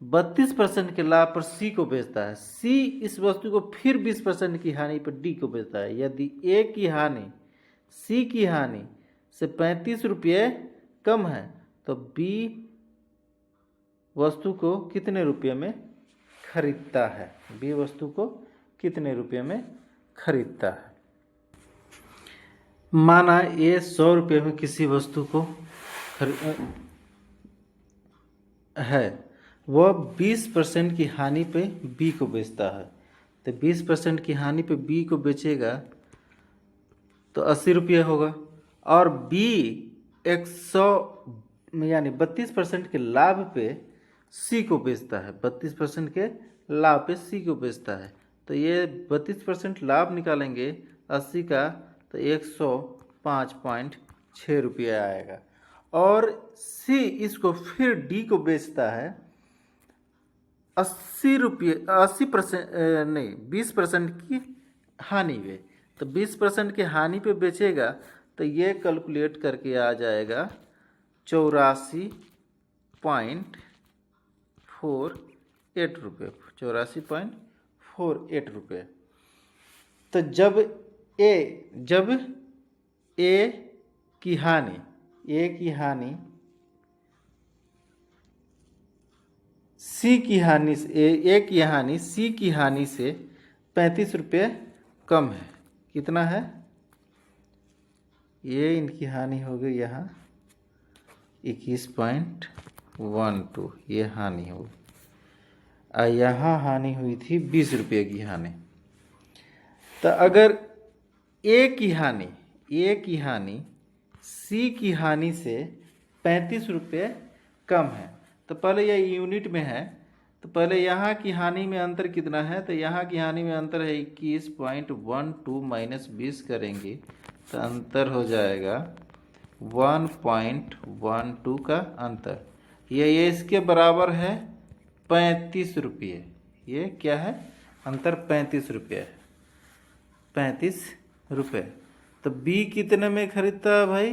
32% के लाभ पर सी को बेचता है। सी इस वस्तु को फिर 20% की हानि पर डी को बेचता है। यदि ए की हानि सी की हानि से 35 रुपये कम है तो बी वस्तु को कितने रुपये में खरीदता है। बी वस्तु को कितने रुपये में खरीदता है। माना ए 100 रुपये में किसी वस्तु को है, वह 20% की हानि पे बी को बेचता है। तो 20% की हानि पे बी को बेचेगा तो 80 रुपये होगा और बी 100 यानी 32% के लाभ पे सी को बेचता है। 32% के लाभ पे सी को बेचता है। तो ये 32% लाभ निकालेंगे 80 का तो 105.6 रुपये आएगा। और सी इसको फिर डी को बेचता है 20% की हानि पे। तो 20% की हानि पे बेचेगा तो ये कैलकुलेट करके आ जाएगा 84.48 रुपये। 84.48 रुपये। तो जब ए की हानि सी की हानि सी की हानि से 35 रुपये कम है। कितना है ये इनकी हानि हो गई यहाँ 21.12 ये हानि हो गई। यहाँ हानि हुई थी 20 रुपये की हानि। तो अगर ए की हानि सी की हानि से 35 रुपये कम है तो पहले यह यूनिट में है तो पहले यहाँ की हानि में अंतर कितना है। तो यहाँ की हानि में अंतर है 21.12 माइनस 20 करेंगे तो अंतर हो जाएगा 1.12 का अंतर। ये इसके बराबर है 35 रुपये। ये क्या है अंतर 35 रुपये है। 35 रुपये। तो बी कितने में खरीदता है भाई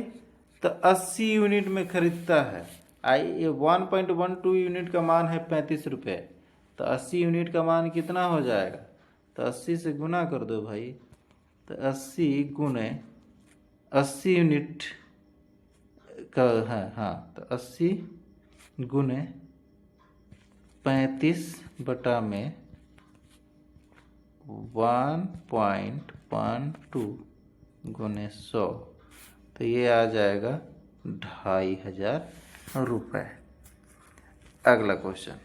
तो 80 यूनिट में खरीदता है। 1.12 यूनिट का मान है 35 रुपये। तो 80 यूनिट का मान कितना हो जाएगा तो 80 से गुना कर दो भाई। तो 80 गुने 80 यूनिट का है हाँ तो 80 गुने 35 बटा में 1.12 गुने 100 तो ये आ जाएगा 2500 रुपये। अगला क्वेश्चन,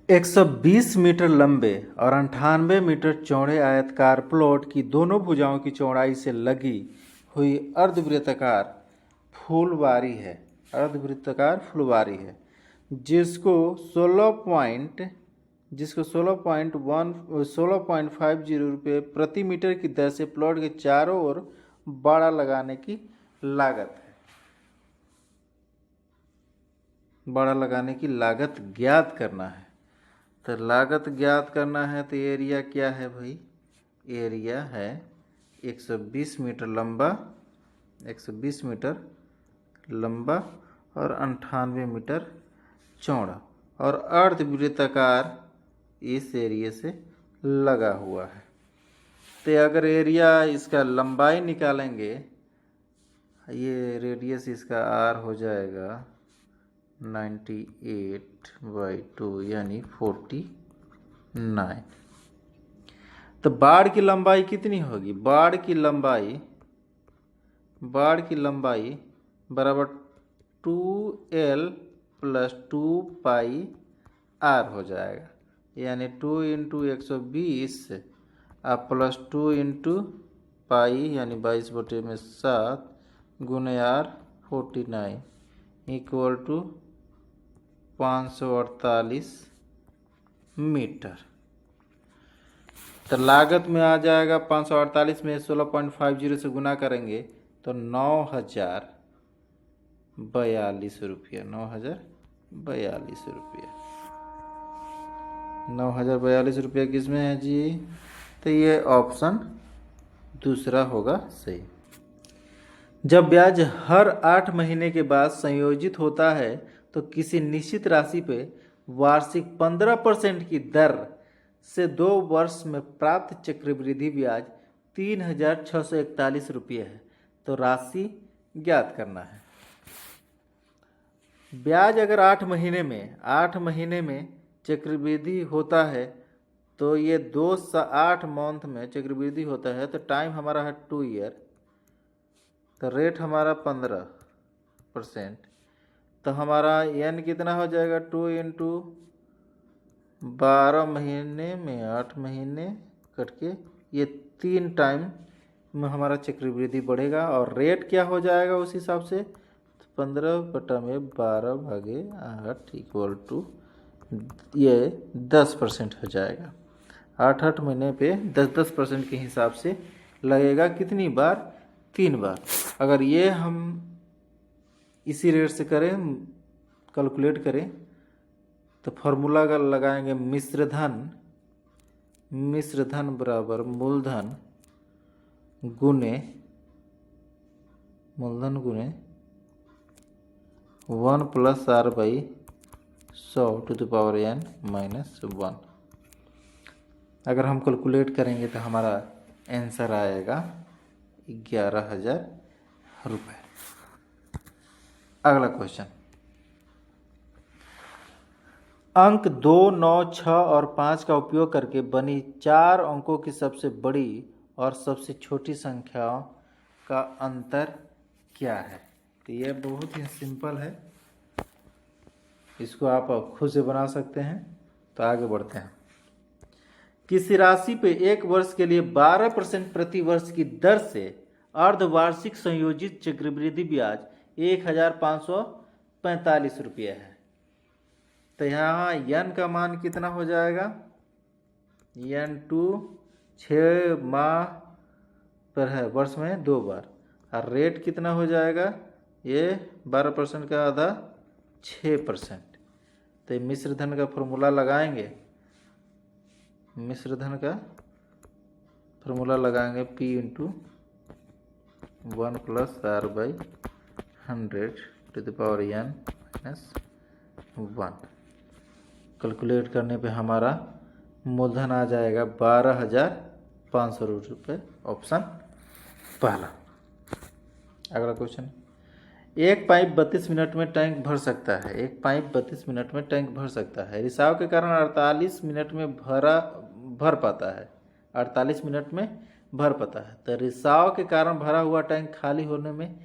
120 मीटर लंबे और 98 मीटर चौड़े आयताकार प्लॉट की दोनों भुजाओं की चौड़ाई से लगी हुई अर्धवृत्ताकार फुलवारी है। अर्धवृत्ताकार फुलवारी है जिसको 16.50 रुपये प्रति मीटर की दर से प्लॉट के चारों ओर बाड़ा लगाने की लागत है। बाड़ा लगाने की लागत ज्ञात करना है। तो लागत ज्ञात करना है तो एरिया क्या है भाई? एरिया है 120 मीटर लंबा, 120 मीटर लंबा और 98 मीटर चौड़ा और अर्धवृत्ताकार इस एरिया से लगा हुआ है। तो अगर एरिया इसका लंबाई निकालेंगे, ये रेडियस इसका आर हो जाएगा 98/2 यानी 49। तो बाड़ की लंबाई कितनी होगी? बाड़ की लंबाई बराबर 2L + 2πr हो जाएगा, यानी 2 × 120 प्लस 2 × पाई यानी 22/7 गुने r 49 इक्वल टू 548 मीटर। तो लागत में आ जाएगा 548 में 16.50 से गुना करेंगे तो 9,042 रुपया। 9,042 रुपया। 9,042 रुपया किस में है जी? तो ये ऑप्शन दूसरा होगा सही। जब ब्याज हर 8 महीने के बाद संयोजित होता है तो किसी निश्चित राशि पे वार्षिक 15% की दर से 2 वर्ष में प्राप्त चक्रवृद्धि ब्याज 3,641 रुपये है। तो राशि ज्ञात करना है। ब्याज अगर 8 महीने में चक्रवृद्धि होता है तो ये 8 मंथ में चक्रवृद्धि होता है तो टाइम हमारा है 2 ईयर, तो रेट हमारा 15%। तो हमारा n कितना हो जाएगा? 2 × 12 महीने में 8 महीने कट के ये 3 टाइम में हमारा चक्रवृद्धि बढ़ेगा और रेट क्या हो जाएगा उस हिसाब से? 15/12/8 इक्वल टू ये 10% हो जाएगा। 8 महीने पे 10% के हिसाब से लगेगा। कितनी बार? 3 बार। अगर ये हम इसी रेट से करें, कैलकुलेट करें तो फॉर्मूला अगर लगाएंगे मिश्र धन बराबर मूलधन गुने 1 + r/100⁻n-1। अगर हम कैलकुलेट करेंगे तो हमारा आंसर आएगा 11,000 रुपये। अगला क्वेश्चन, अंक 2, 9, 6 और 5 का उपयोग करके बनी 4 अंकों की सबसे बड़ी और सबसे छोटी संख्याओं का अंतर क्या है? तो यह बहुत ही सिंपल है, इसको आप खुद से बना सकते हैं। तो आगे बढ़ते हैं। किसी राशि पे 1 वर्ष के लिए 12% प्रति वर्ष की दर से अर्धवार्षिक संयोजित चक्रवृद्धि ब्याज 1,545 रुपये है। तो यहाँ n का मान कितना हो जाएगा? n2 6 माह पर है, वर्ष में 2 बार। और रेट कितना हो जाएगा? ये 12% का आधा 6%। तो मिश्र धन का फॉर्मूला लगाएंगे। मिश्र धन का फॉर्मूला लगाएंगे P × 1 + r/100⁻n-1। कैलकुलेट करने पे हमारा मूलधन आ जाएगा 12,500 रुपये। ऑप्शन पहला। अगला क्वेश्चन, एक पाइप 32 मिनट में टैंक भर सकता है। एक पाइप 32 मिनट में टैंक भर सकता है। रिसाव के कारण 48 मिनट में भर पाता है। 48 मिनट में भर पाता है। तो रिसाव के कारण भरा हुआ टैंक खाली होने में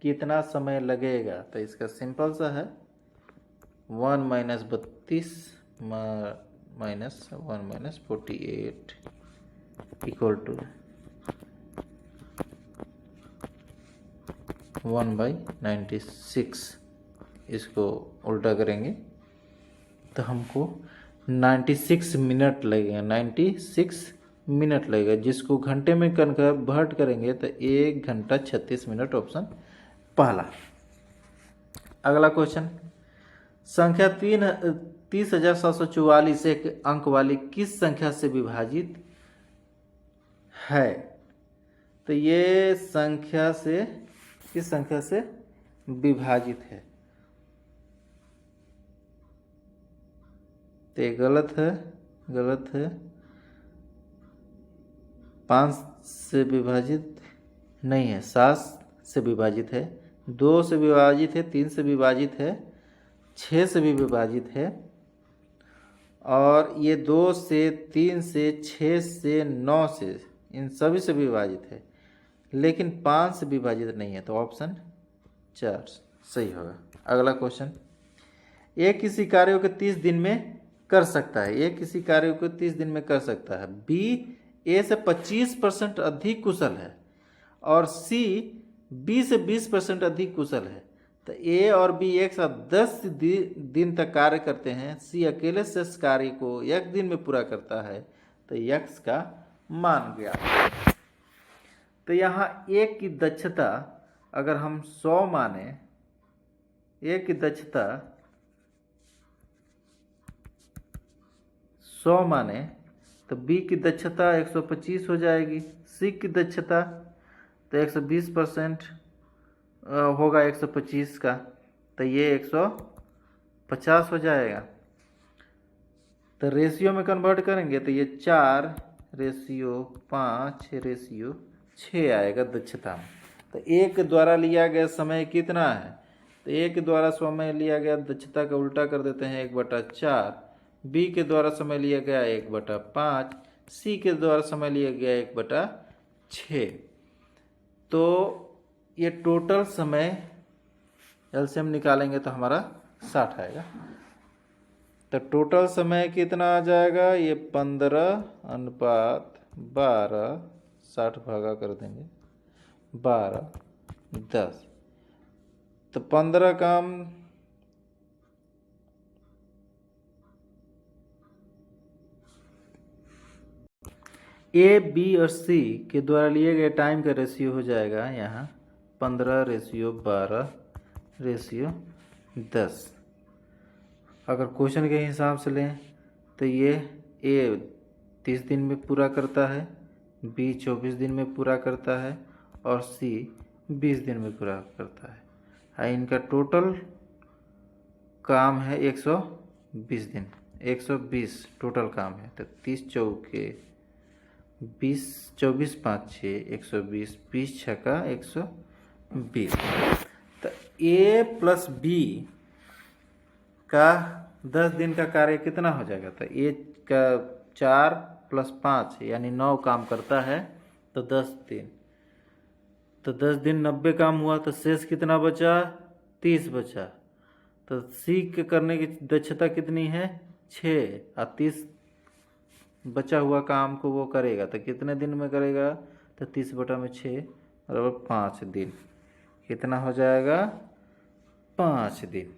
कितना समय लगेगा? तो इसका सिंपल सा है 1 - 32 माइनस 48 इक्वल टू 1/96। इसको उल्टा करेंगे तो हमको 96 मिनट लगेगा, 96 मिनट लगेगा, जिसको घंटे में कन्वर्ट करेंगे तो 1 घंटा 36 मिनट, ऑप्शन पहला। अगला क्वेश्चन, संख्या 30,744 एक अंक वाली किस संख्या से विभाजित है? तो ये संख्या से किस संख्या से विभाजित है? तो ये गलत है, 5 से विभाजित नहीं है, 7 से विभाजित है, 2 से विभाजित है, 3 से विभाजित है, 6 से भी विभाजित है, और ये 2 से, 3 से, 6 से, 9 से, इन सभी से विभाजित है, लेकिन 5 से विभाजित नहीं है, तो ऑप्शन 4 सही होगा। अगला क्वेश्चन, ए किसी कार्य को 30 दिन में कर सकता है, ए किसी कार्य को 30 दिन में कर सकता है, बी ए से 25% अधिक कुशल है, और सी बी से 20% अधिक कुशल है, तो ए और बी एक साथ 10 दिन तक कार्य करते हैं, सी अकेले से इस कार्य को 1 दिन में पूरा करता है, तो यक्स का मान गया। तो यहाँ ए की दक्षता अगर हम 100 माने, ए की दक्षता 100 माने, तो बी की दक्षता 125 हो जाएगी, सी की दक्षता तो 120% होगा 125 का, तो ये 150 हो जाएगा। तो रेशियो में कन्वर्ट करेंगे तो ये 4:5:6 आएगा दक्षता में। तो ए के द्वारा लिया गया समय कितना है? तो ए के द्वारा समय लिया गया दक्षता का उल्टा कर देते हैं, 1/4, बी के द्वारा समय लिया गया 1/5, सी के द्वारा समय लिया गया 1/6। तो ये टोटल समय एलसीएम निकालेंगे तो हमारा 60 आएगा। तो टोटल समय कितना आ जाएगा? ये 15:12, 60 भागा कर देंगे 12, 10, तो 15 काम ए, बी और सी के द्वारा लिए गए टाइम का रेशियो हो जाएगा यहाँ 15:12:10। अगर क्वेश्चन के हिसाब से लें तो ये ए 30 दिन में पूरा करता है, बी 24 दिन में पूरा करता है, और सी 20 दिन में पूरा करता है। इनका टोटल काम है 120 दिन, 120 टोटल काम है। तो 30 चौके 20, 24 5 6, 120, 20 छक्का 120। तो ए प्लस बी का 10 दिन का कार्य कितना हो जाएगा? तो ए का 4 + 5 यानी 9 काम करता है, तो 10 दिन, तो 10 दिन 90 काम हुआ, तो शेष कितना बचा? 30 बचा। तो सी के करने की दक्षता कितनी है? 6, और 30 बचा हुआ काम को वो करेगा, तो कितने दिन में करेगा? तो 30/6 बराबर 5 दिन। कितना हो जाएगा? 5 दिन।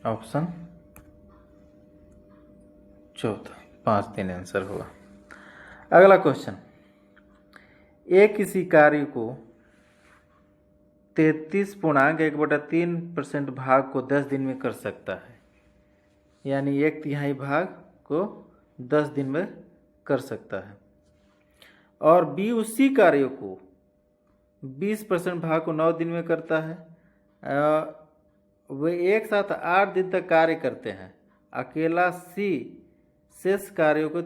ऑप्शन चौथा 5 दिन आंसर होगा। अगला क्वेश्चन, ए किसी कार्य को 33.1/3% भाग को 10 दिन में कर सकता है, यानी 1/3 भाग को 10 दिन में कर सकता है, और बी उसी कार्य को 20% भाग को 9 दिन में करता है। वे एक साथ 8 दिन तक कार्य करते हैं। अकेला सी शेष कार्यों को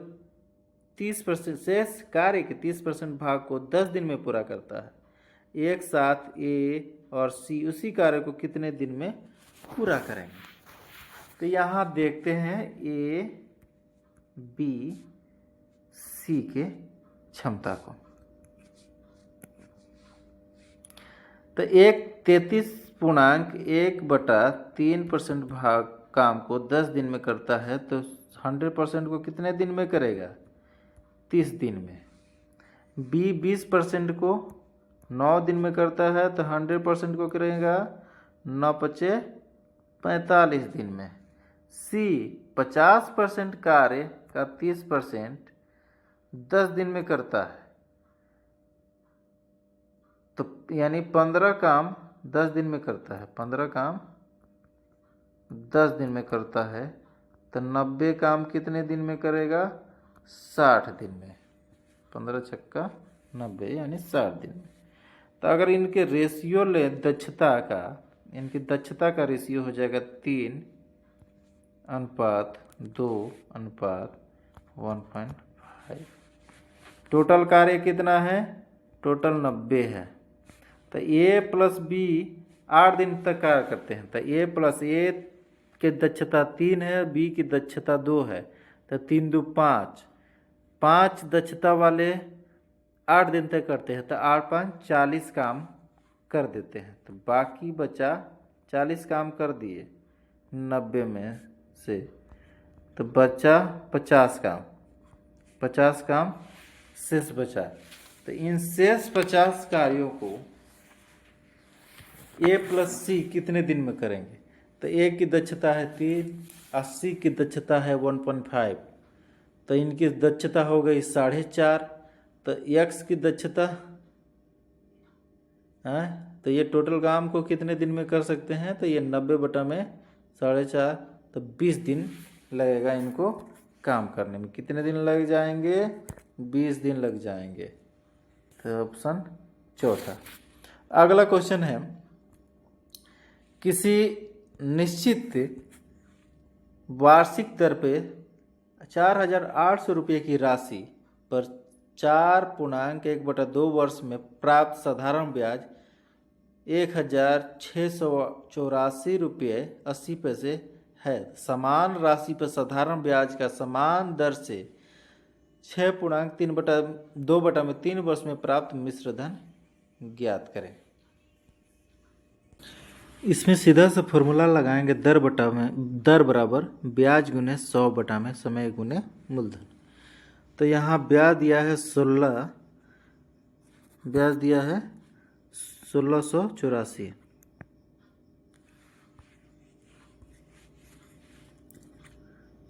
30% शेष कार्य के 30% भाग को 10 दिन में पूरा करता है। एक साथ ए और सी उसी कार्य को कितने दिन में पूरा करेंगे? तो यहाँ देखते हैं ए, बी, सी के क्षमता को। तो एक 33.1/3% भाग काम को 10 दिन में करता है, तो 100% को कितने दिन में करेगा? 30 दिन में। बी 20% को 9 दिन में करता है, तो 100% को करेगा 9×5 = 45 दिन में। सी 50% कार्य का 30% 10 दिन में करता है, तो यानी 15 काम 10 दिन में करता है, 15 काम 10 दिन में करता है, तो 90 काम कितने दिन में करेगा? 60 दिन में। 15 छक्का 90 यानी 60 दिन में। तो अगर इनके रेशियो ले दक्षता का, इनकी दक्षता का रेशियो हो जाएगा 3:2:1.5। टोटल कार्य कितना है? टोटल 90 है। तो ए प्लस बी 8 दिन तक कार्य करते हैं, तो ए प्लस ए की दक्षता 3 है, बी की दक्षता 2 है, तो 3×2=5। 5 दक्षता वाले 8 दिन तक करते हैं, तो 8×5 = 40 काम कर देते हैं। तो बाकी बचा 40 काम कर दिए 90 में से, तो बचा 50 काम। 50 काम शेष बचा। तो इन शेष 50 कार्यों को ए प्लस सी कितने दिन में करेंगे? तो ए की दक्षता है 3, 80 की दक्षता है 1.5, तो इनकी दक्षता हो गई 4.5। तो एक्स की दक्षता है, तो ये टोटल काम को कितने दिन में कर सकते हैं? तो ये 90/4.5, तो 20 दिन लगेगा इनको काम करने में। कितने दिन लग जाएंगे? 20 दिन लग जाएंगे। तो ऑप्शन चौथा। अगला क्वेश्चन है, किसी निश्चित वार्षिक दर पे 4,800 रुपये की राशि पर 4.1/2 वर्ष में प्राप्त साधारण ब्याज 1,684 रुपये 80 पैसे है। समान राशि पर साधारण ब्याज का समान दर से 6.3/2 वर्ष में प्राप्त मिश्र धन ज्ञात करें। इसमें सीधा सा फॉर्मूला लगाएंगे, दर बराबर ब्याज गुने 100 में समय गुने मूलधन। तो यहाँ ब्याज दिया है 16, ब्याज दिया है 1684,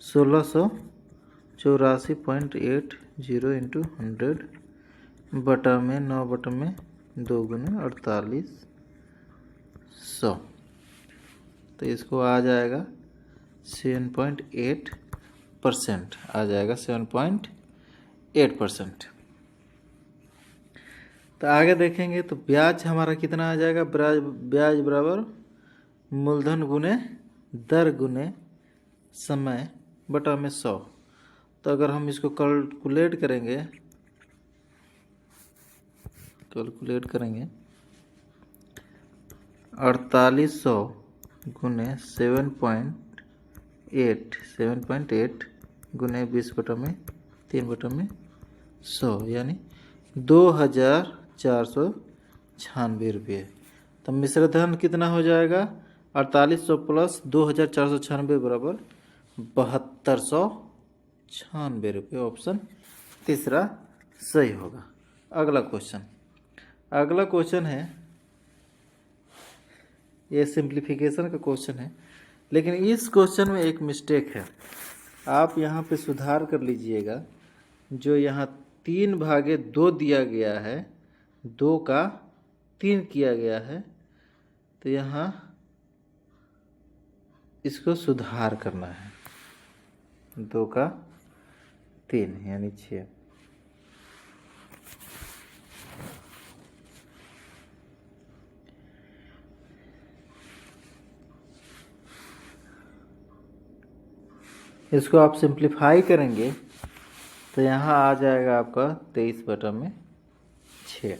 1684.80 × 100/9/2 गुने 4800। तो इसको आ जाएगा 7.8% आ जाएगा, 7.8%। तो आगे देखेंगे तो ब्याज हमारा कितना आ जाएगा? ब्याज बराबर मूलधन गुने दर गुने समय बटा में 100। तो अगर हम इसको कैलकुलेट करेंगे 4800 गुने 7.8 गुने 20/3/100 यानी 2,496 रुपये। तो मिश्र धन कितना हो जाएगा? 4800 प्लस 2,496 बराबर 7,296 रुपये। ऑप्शन तीसरा सही होगा। अगला क्वेश्चन है, ये सिंप्लीफिकेशन का क्वेश्चन है, लेकिन इस क्वेश्चन में एक मिस्टेक है, आप यहाँ पे सुधार कर लीजिएगा। जो यहाँ 3/2 दिया गया है, 2 का 3 किया गया है, तो यहाँ इसको सुधार करना है। 2 का 3 यानी 6। इसको आप सिंप्लीफाई करेंगे तो यहाँ आ जाएगा आपका 23/6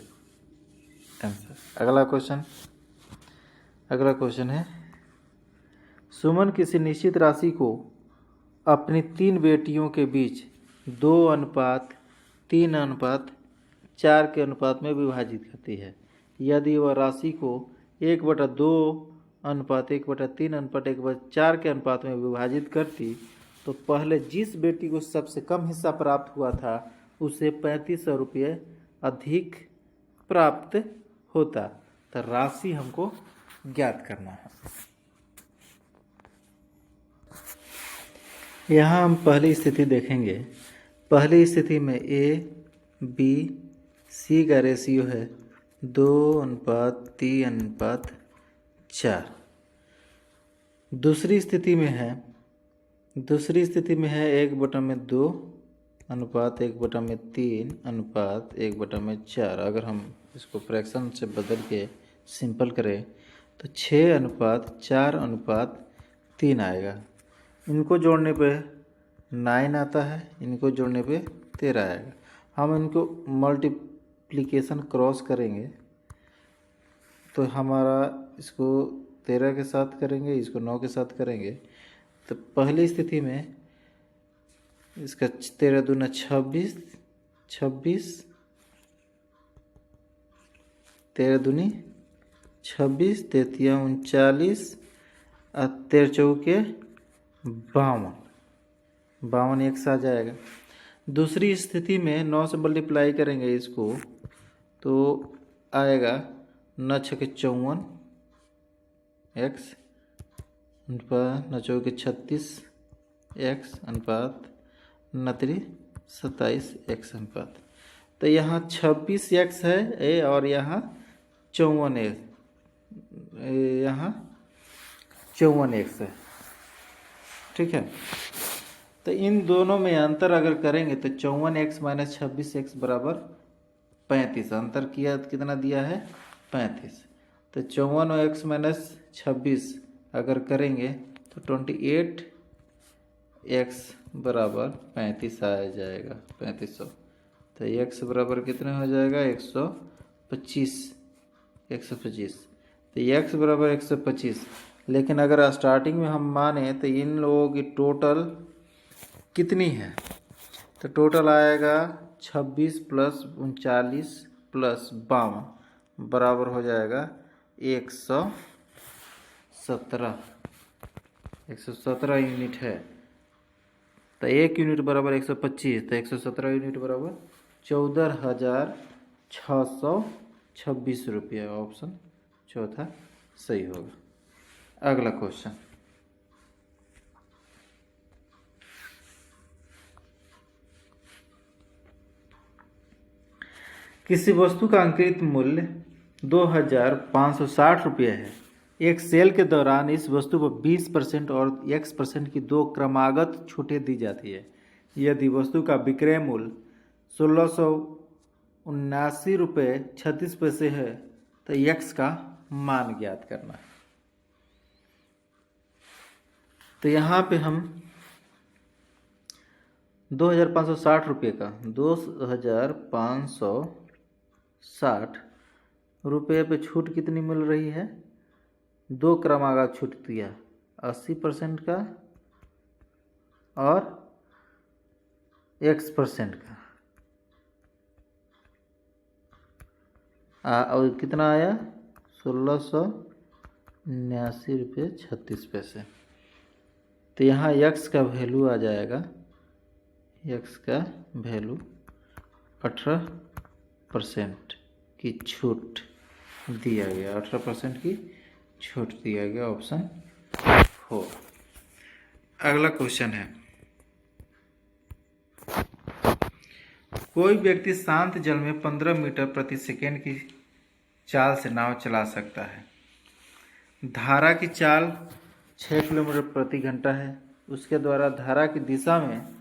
आंसर। अगला क्वेश्चन है, सुमन किसी निश्चित राशि को अपनी 3 बेटियों के बीच 2:3:4 के अनुपात में विभाजित करती है। यदि वह राशि को 1/2 अनुपात 1/3 अनुपात 1/4 के अनुपात में विभाजित करती तो पहले जिस बेटी को सबसे कम हिस्सा प्राप्त हुआ था उसे 3500 रुपये अधिक प्राप्त होता। तो राशि हमको ज्ञात करना है। यहाँ हम पहली स्थिति देखेंगे। पहली स्थिति में A/B/C का रेशियो है 2:3:4। दूसरी स्थिति में है 1/2 अनुपात 1/3 अनुपात 1/4। अगर हम इसको फ्रैक्शन से बदल के सिंपल करें तो 6:4:3 आएगा। इनको जोड़ने पे 9 आता है, इनको जोड़ने पे 13 आएगा। हम इनको मल्टीप्लिकेशन क्रॉस करेंगे तो हमारा इसको 13 के साथ करेंगे, इसको 9 के साथ करेंगे। तो पहली स्थिति में इसका 13 दूना 26, 13 दूनी 26, 33 39 और 13 चौके 52 एक साथ जाएगा। दूसरी स्थिति में 9 से मल्टीप्लाई करेंगे इसको तो आएगा 9 छके 54 x अनुपात 9 चौके 36 x अनुपात 9 3 27 x अनुपात। तो यहाँ 26x है और यहाँ 54x, यहाँ 54x है। ठीक है, तो इन दोनों में अंतर अगर करेंगे तो 54x माइनस 26x बराबर 35। अंतर किया कितना दिया है 35। तो 54x माइनस 26 अगर करेंगे तो 28x बराबर 35 आ जाएगा, 3500। तो x बराबर कितने हो जाएगा 125। तो x बराबर 125। लेकिन अगर स्टार्टिंग में हम माने तो इन लोगों की टोटल कितनी है, तो टोटल आएगा 26 + 39 + 52 बराबर हो जाएगा 117 यूनिट है। तो 1 यूनिट बराबर 125, तो 117 यूनिट बराबर 14,626 रुपये। ऑप्शन चौथा सही होगा। अगला क्वेश्चन, किसी वस्तु का अंकित मूल्य 2,560 रुपये है। एक सेल के दौरान इस वस्तु पर 20% और X% की दो क्रमागत छूटें दी जाती है। यदि वस्तु का विक्रय मूल्य 1,679 रुपये 36 पैसे है तो X का मान ज्ञात करना है। तो यहाँ पे हम 2,560 रुपये का 2,560 रुपये पे छूट कितनी मिल रही है, दो क्रमागत छूट दिया 80% का और X% का। और कितना आया 1,679 रुपये 36 पैसे। तो यहाँ X का वैल्यू आ जाएगा, X का वैल्यू 18% की छूट दिया गया, 18% की छूट दिया गया। ऑप्शन 4। अगला क्वेश्चन है, कोई व्यक्ति शांत जल में 15 मीटर प्रति सेकेंड की चाल से नाव चला सकता है। धारा की चाल 6 किलोमीटर प्रति घंटा है। उसके द्वारा धारा की दिशा में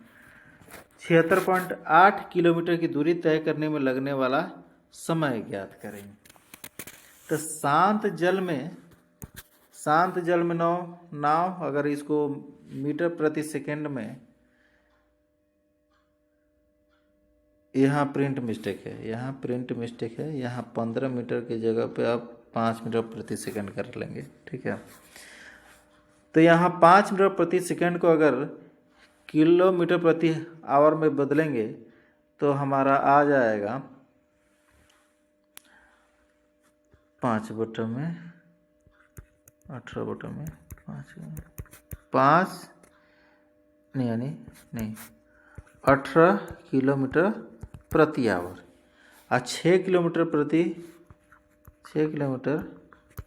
76.8 किलोमीटर की दूरी तय करने में लगने वाला समय ज्ञात करें। तो शांत जल में नाव अगर इसको मीटर प्रति सेकेंड में, यहाँ प्रिंट मिस्टेक है, यहाँ 15 मीटर की जगह पे आप 5 मीटर प्रति सेकेंड कर लेंगे। ठीक है, तो यहाँ 5 मीटर प्रति सेकेंड को अगर किलोमीटर प्रति आवर में बदलेंगे तो हमारा आ जाएगा 18 किलोमीटर प्रति आवर और 6 किलोमीटर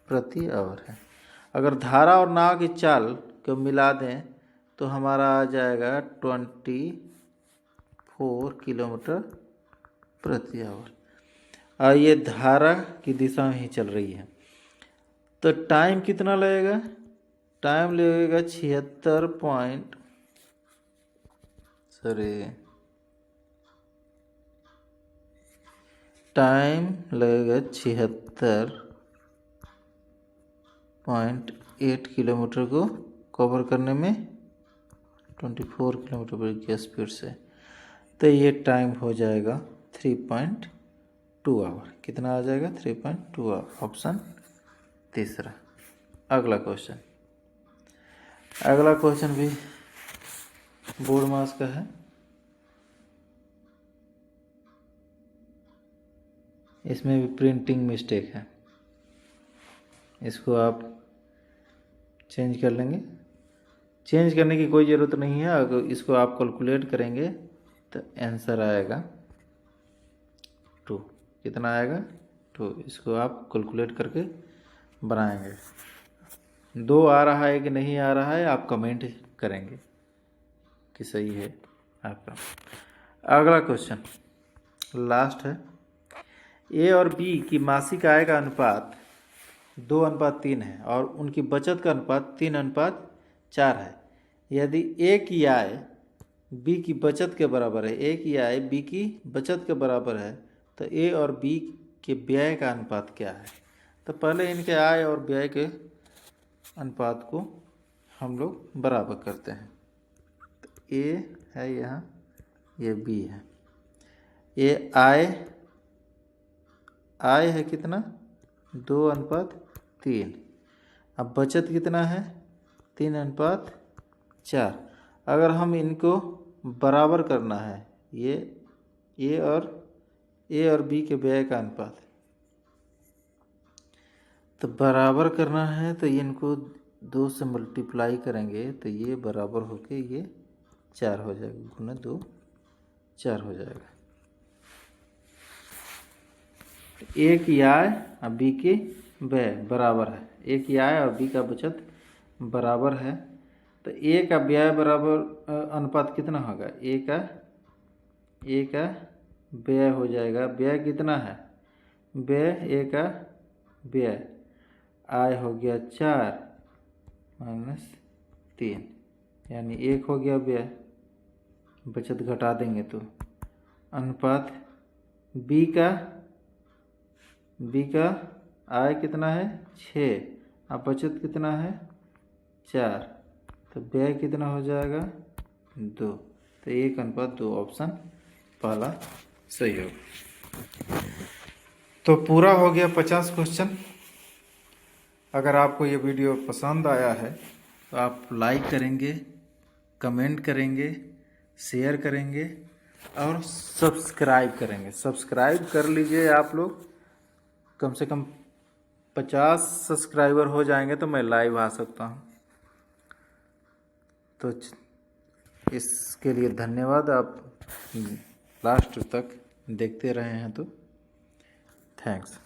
प्रति आवर है। अगर धारा और नाव की चाल को मिला दें तो हमारा आ जाएगा 24 किलोमीटर प्रति आवर, और ये धारा की दिशा में ही चल रही है। तो टाइम कितना लगेगा? टाइम लगेगा 76 टाइम लगेगा 76.8 किलोमीटर को कवर करने में 24 किलोमीटर की स्पीड से। तो ये टाइम हो जाएगा 3.2 आवर। कितना आ जाएगा? 3.2 आवर। ऑप्शन तीसरा। अगला क्वेश्चन भी बोर्ड मास का है। इसमें भी प्रिंटिंग मिस्टेक है, इसको आप चेंज कर लेंगे। चेंज करने की कोई ज़रूरत नहीं है। अगर इसको आप कैलकुलेट करेंगे तो आंसर आएगा 2। कितना आएगा? 2। इसको आप कैलकुलेट करके बनाएंगे। 2 आ रहा है कि नहीं आ रहा है आप कमेंट करेंगे कि सही है आपका। अगला क्वेश्चन लास्ट है। ए और बी की मासिक आय का अनुपात 2:3 है और उनकी बचत का अनुपात 3:4 है। यदि ए की आय बी की बचत के बराबर है, ए की आय बी की बचत के बराबर है, तो ए और बी के व्यय का अनुपात क्या है? तो पहले इनके आय और व्यय के अनुपात को हम लोग बराबर करते हैं। तो ए है यहाँ, ये बी है। ये आय है कितना? 2:3। अब बचत कितना है? 3:4। अगर हम इनको बराबर करना है, ये ए और बी के व्यय का अनुपात, तो बराबर करना है तो इनको 2 से मल्टीप्लाई करेंगे तो ये बराबर होके ये 4 हो जाएगा। गुना 2 4 हो जाएगा। ए की आय और बी की व्यय बराबर है। ए की आय और बी का बचत बराबर है, तो ए का व्यय बराबर अनुपात कितना होगा? ए का व्यय हो जाएगा। व्यय कितना है? व्यय ए का व्यय आय हो गया 4 - 3, यानी 1 हो गया व्यय। बचत घटा देंगे तो अनुपात बी का आय कितना है? 6 और बचत कितना है? 4, तो व्यय कितना हो जाएगा? 2। तो 1:2। ऑप्शन पहला सही होगा। तो पूरा हो गया 50 क्वेश्चन। अगर आपको ये वीडियो पसंद आया है तो आप लाइक करेंगे, कमेंट करेंगे, शेयर करेंगे और सब्सक्राइब करेंगे। सब्सक्राइब कर लीजिए आप लोग। कम से कम 50 सब्सक्राइबर हो जाएंगे तो मैं लाइव आ सकता हूँ। तो इसके लिए धन्यवाद। आप लास्ट तक देखते रहे हैं तो थैंक्स।